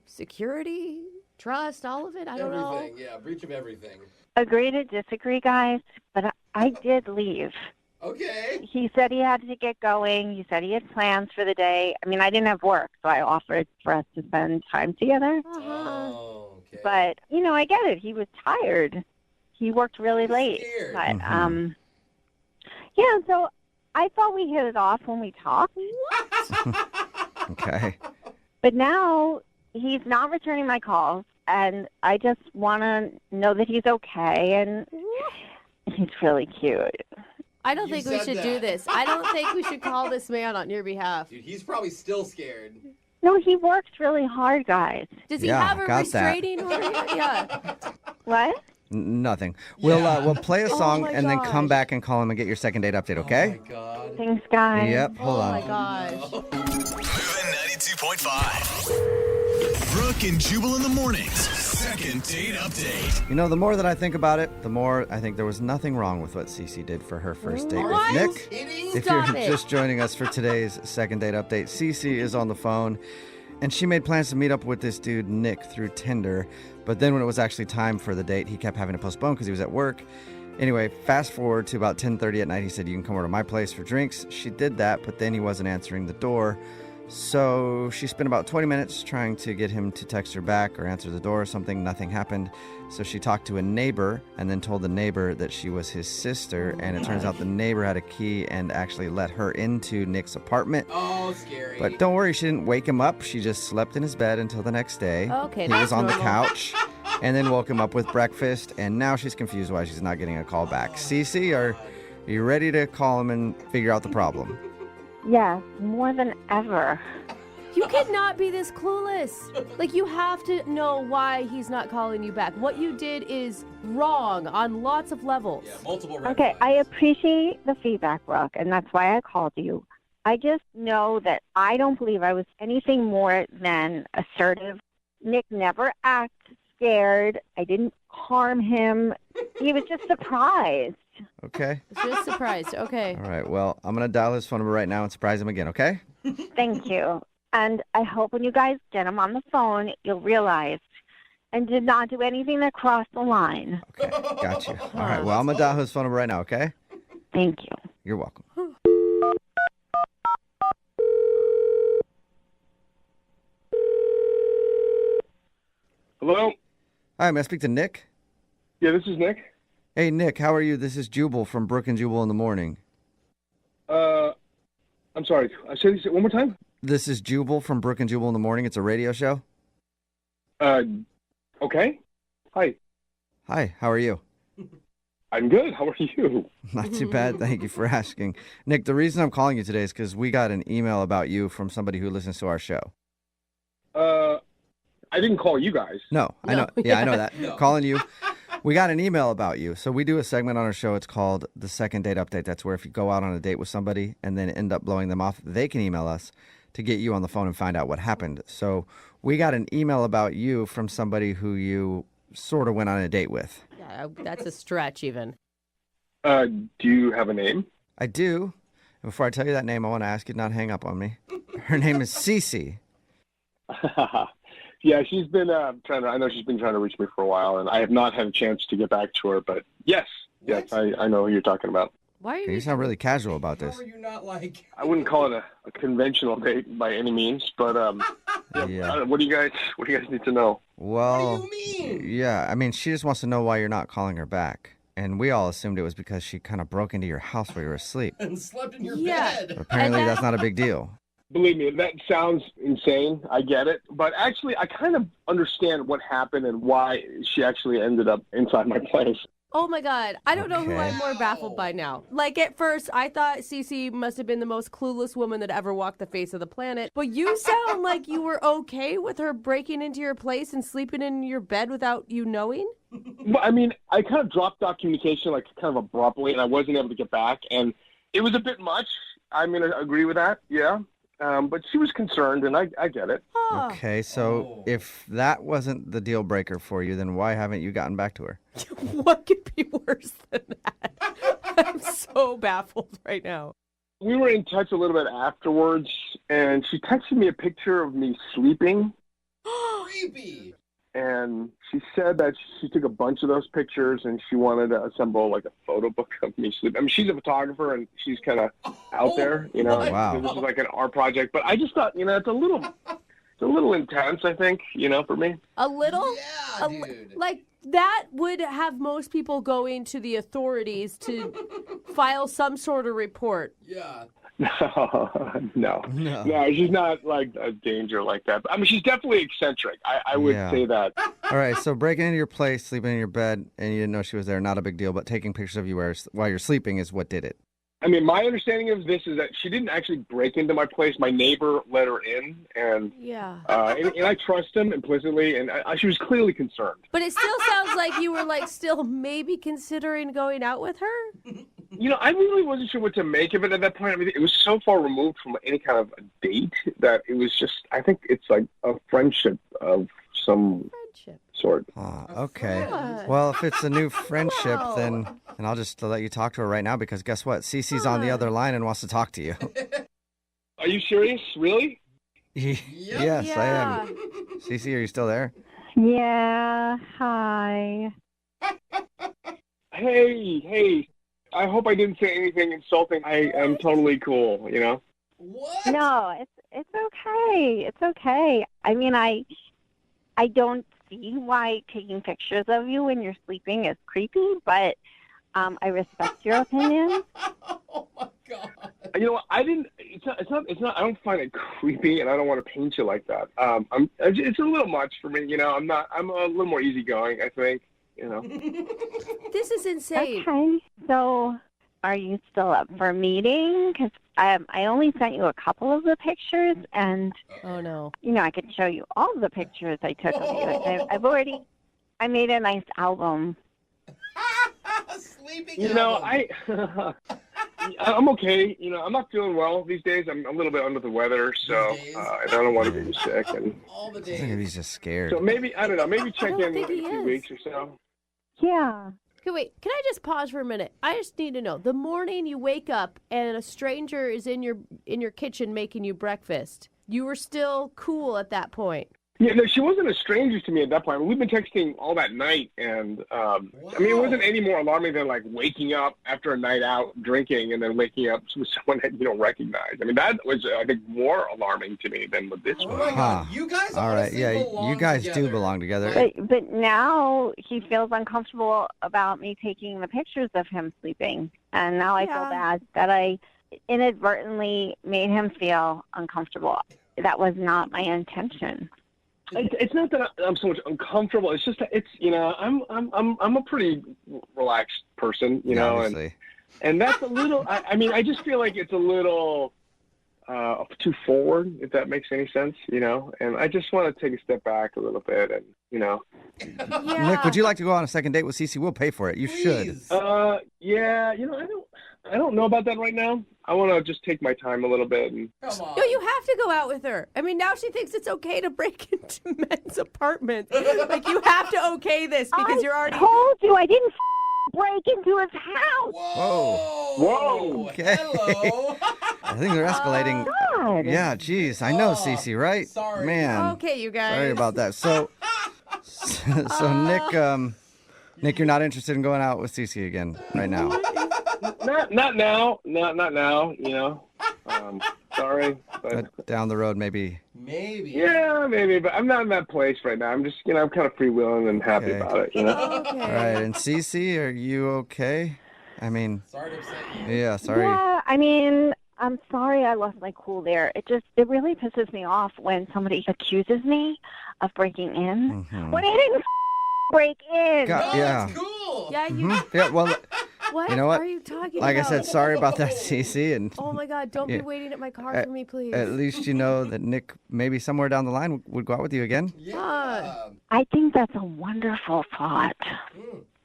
security, trust, all of it. I don't know. Everything, yeah, breach of everything. Agree to disagree, guys, but I did leave. Okay. He said he had to get going. He said he had plans for the day. I mean, I didn't have work, so I offered for us to spend time together. Oh, okay. But, you know, I get it. He was tired. He worked really late. scared. But, yeah, so I thought we hit it off when we talked. Okay. But now he's not returning my calls, and I just want to know that he's okay, and he's really cute. I don't You think we said should that. do this. I don't think we should call this man on your behalf. Dude, he's probably still scared. No, he works really hard, guys. Does he Yeah, have a got that. restraining order? Yeah. What? Nothing. We'll play a song my and then come gosh. back and call him and get your second date update, okay? Oh, my God. Thanks, guys. Yep, hold Oh on. my gosh. Moving 92.5. Brooke and Jubal in the mornings. Second date update. You know, the more that I think about it, the more I think there was nothing wrong with what Cece did for her first date What? with Nick. Kidding? If Stop you're it. just joining us for today's second date update, Cece is on the phone, And she made plans to meet up with this dude, Nick, through Tinder. But then when it was actually time for the date, he kept having to postpone because he was at work. Anyway, fast forward to about 10:30 at night. He said, you can come over to my place for drinks. She did that, but then he wasn't answering the door. So she spent about 20 minutes trying to get him to text her back or answer the door or something. Nothing happened. So she talked to a neighbor and then told the neighbor that she was his sister. And it turns out the neighbor had a key and actually let her into Nick's apartment. Oh, scary. But don't worry, she didn't wake him up. She just slept in his bed until the next day. Okay, he was on the normal. couch and then woke him up with breakfast. And now she's confused why she's not getting a call back. Cece, are you ready to call him and figure out the problem? Yes, more than ever. You cannot be this clueless. Like, you have to know why he's not calling you back. What you did is wrong on lots of levels. Yeah, multiple red Okay, flags. I appreciate the feedback, Brooke, and that's why I called you. I just know that I don't believe I was anything more than assertive. Nick never acted scared. I didn't harm him. He was just surprised. Okay. Just surprised. Okay. All right. Well, I'm going to dial his phone number right now and surprise him again, okay? Thank you. And I hope when you guys get him on the phone, you'll realize and did not do anything that crossed the line. Okay. Got you. All right. Well, I'm going to dial his phone number right now, okay? Thank you. You're welcome. Hello? Hi, may I speak to Nick? Yeah, this is Nick. Hey, Nick, how are you? This is Jubal from Brooke and Jubal in the morning. I'm sorry. I say this one more time? This is Jubal from Brooke and Jubal in the morning. It's a radio show. Okay. Hi. Hi, how are you? I'm good. How are you? Not too bad. Thank you for asking. Nick, the reason I'm calling you today is because we got an email about you from somebody who listens to our show. I didn't call you guys. No, I know. Yeah, I know that. Calling you. We got an email about you. So we do a segment on our show. It's called the Second Date Update. That's where if you go out on a date with somebody and then end up blowing them off, they can email us to get you on the phone and find out what happened. So we got an email about you from somebody who you sort of went on a date with. Yeah, that's a stretch even. Do you have a name? I do. And before I tell you that name, I want to ask you to not hang up on me. Her name is Cece. Yeah, she's been I know she's been trying to reach me for a while, and I have not had a chance to get back to her, but yes, I know who you're talking about. Why are You sound really casual about this. Are you not like... I wouldn't call it a conventional date by any means, but Yeah. what do you guys need to know? Well, What do you mean? yeah, I mean, she just wants to know why you're not calling her back. And we all assumed it was because she kind of broke into your house while you were asleep. And slept in your Yeah. bed. Apparently, that's not a big deal. Believe me, that sounds insane. I get it. But actually, I kind of understand what happened and why she actually ended up inside my place. Oh my God. I don't know who Okay. I'm more baffled by now. Like, at first, I thought Cece must have been the most clueless woman that ever walked the face of the planet. But you sound like you were okay with her breaking into your place and sleeping in your bed without you knowing? Well, I mean, I kind of dropped off communication like kind of abruptly, and I wasn't able to get back. And it was a bit much. I'm going to agree with that, yeah. But she was concerned, and I get it. Huh. Okay, so if that wasn't the deal breaker for you, then why haven't you gotten back to her? What could be worse than that? I'm so baffled right now. We were in touch a little bit afterwards, and she texted me a picture of me sleeping. Creepy. And she said that she took a bunch of those pictures and she wanted to assemble like a photo book of me sleeping. I mean, she's a photographer and she's kind of out there, you know. Wow. This is like an art project, but I just thought, it's a little intense, I think, for me. A little? Yeah, dude. Like, that would have most people going to the authorities to file some sort of report. Yeah. No, she's not like a danger like that. I mean, she's definitely eccentric. I would Yeah. say that. All right, so breaking into your place, sleeping in your bed, and you didn't know she was there, not a big deal, but taking pictures of you while you're sleeping is what did it. I mean, my understanding of this is that she didn't actually break into my place. My neighbor let her in, and Yeah. and I trust him implicitly, and she was clearly concerned. But it still sounds like you were, like, still maybe considering going out with her? I really wasn't sure what to make of it at that point. I mean, it was so far removed from any kind of a date that it was just, I think it's like a friendship of some sort. Okay. What? Well, if it's a new friendship, then and I'll just let you talk to her right now because guess what? Cece's on the other line and wants to talk to you. Are you serious? Really? Yes, I am. Cece, are you still there? Yeah. Hi. Hey. I hope I didn't say anything insulting. I am totally cool, you know? What? No, it's okay. It's okay. I mean, I don't see why taking pictures of you when you're sleeping is creepy, but I respect your opinion. Oh my God. You know what? It's not. I don't find it creepy, and I don't want to paint you like that. It's a little much for me. You know, I'm a little more easygoing, I think. You know. This is insane. Okay, so are you still up for a meeting? Because I only sent you a couple of the pictures, and oh no, I could show you all of the pictures I took of you. I made a nice album. Sleeping. You know, I'm okay. You know, I'm not feeling well these days. I'm a little bit under the weather, so and I don't want to get you sick. And all the I days. think he's just scared. So maybe I don't know. Maybe check in in a few weeks or so. Yeah. Okay, wait. Can I just pause for a minute? I just need to know. The morning you wake up and a stranger is in your kitchen making you breakfast, you were still cool at that point. Yeah, no, she wasn't a stranger to me at that point. We've been texting all that night, and I mean, it wasn't any more alarming than like waking up after a night out drinking and then waking up with someone that you don't recognize. I mean, that was I think more alarming to me than with this one. Oh my God, you guys all right, yeah, you guys together. do belong together. But now he feels uncomfortable about me taking the pictures of him sleeping, and now I feel bad that I inadvertently made him feel uncomfortable. That was not my intention. It's not that I'm so much uncomfortable. It's just that I'm a pretty relaxed person, you know, and that's a little. I mean, I just feel like it's a little too forward, if that makes any sense, you know. And I just want to take a step back a little bit, and you know. Yeah. Nick, would you like to go on a second date with Cece? We'll pay for it. You should. Yeah, you know, I don't know about that right now. I want to just take my time a little bit. And No, you have to go out with her. I mean, now she thinks it's okay to break into men's apartments. Like, you have to okay this because you're already... I told you I didn't break into his house. Whoa. Okay. Hello. I think they're escalating. God. Yeah, geez. I know, Cece, right? Sorry. Man. Okay, you guys. Sorry about that. So Nick, you're not interested in going out with Cece again right now? Not now. Not now. You know. Sorry. But down the road, maybe. Maybe. Yeah, maybe. But I'm not in that place right now. I'm just, I'm kind of freewheeling and happy about it. You know. Okay. All right. And Cece, are you okay? I mean. Sorry to upset you. Yeah. Sorry. Yeah, I mean, I'm sorry I lost my cool there. It really pisses me off when somebody accuses me of breaking in when I didn't break in. God, yeah. It's cool. Yeah, you... Yeah. Well. What You know what? are you talking Like about? I said, sorry about that, Cece. And Oh my God, don't be waiting at my car for me, please. At least you know that Nick maybe somewhere down the line would go out with you again. Yeah. I think that's a wonderful thought.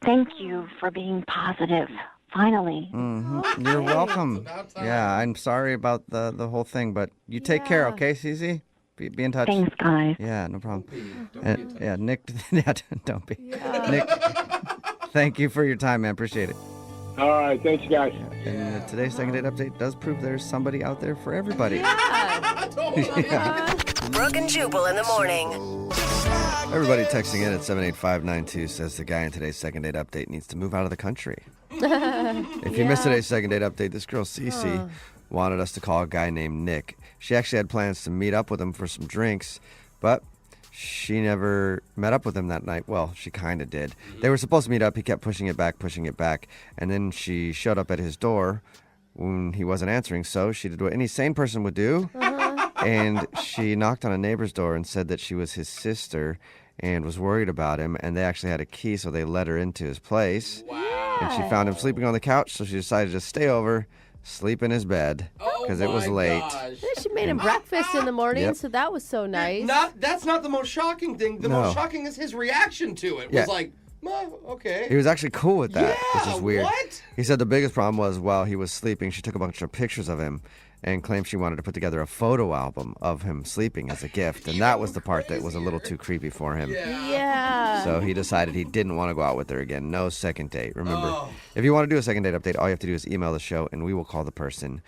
Thank you for being positive. Finally. Mm-hmm. You're welcome. Yeah, I'm sorry about the whole thing, but you take care, okay, Cece? Be in touch. Thanks, guys. Yeah, no problem. Don't be Yeah, Nick. Yeah, don't be. Nick, thank you for your time, man. Appreciate it. All right, thanks, guys. And today's second date update does prove there's somebody out there for everybody. Yeah. Brooke and Jubal in the morning. Everybody texting in at 78592 says the guy in today's second date update needs to move out of the country. If you missed today's second date update, this girl, Cece, wanted us to call a guy named Nick. She actually had plans to meet up with him for some drinks, but she never met up with him that night. Well, she kind of did. They were supposed to meet up. He kept pushing it back. And then she showed up at his door when he wasn't answering. So she did what any sane person would do. And she knocked on a neighbor's door and said that she was his sister and was worried about him. And they actually had a key, so they let her into his place. Wow. And she found him sleeping on the couch, so she decided to stay over, sleep in his bed, because it was late. Yeah, she made him breakfast in the morning, so that was so nice. That's not the most shocking thing. The most shocking is his reaction to it. Yeah. Was like, okay. He was actually cool with that, which is weird. What? He said the biggest problem was while he was sleeping, she took a bunch of pictures of him and claimed she wanted to put together a photo album of him sleeping as a gift. And that was the part that was a little too creepy for him. Yeah. So he decided he didn't want to go out with her again. No second date. Remember, if you want to do a second date update, all you have to do is email the show and we will call the person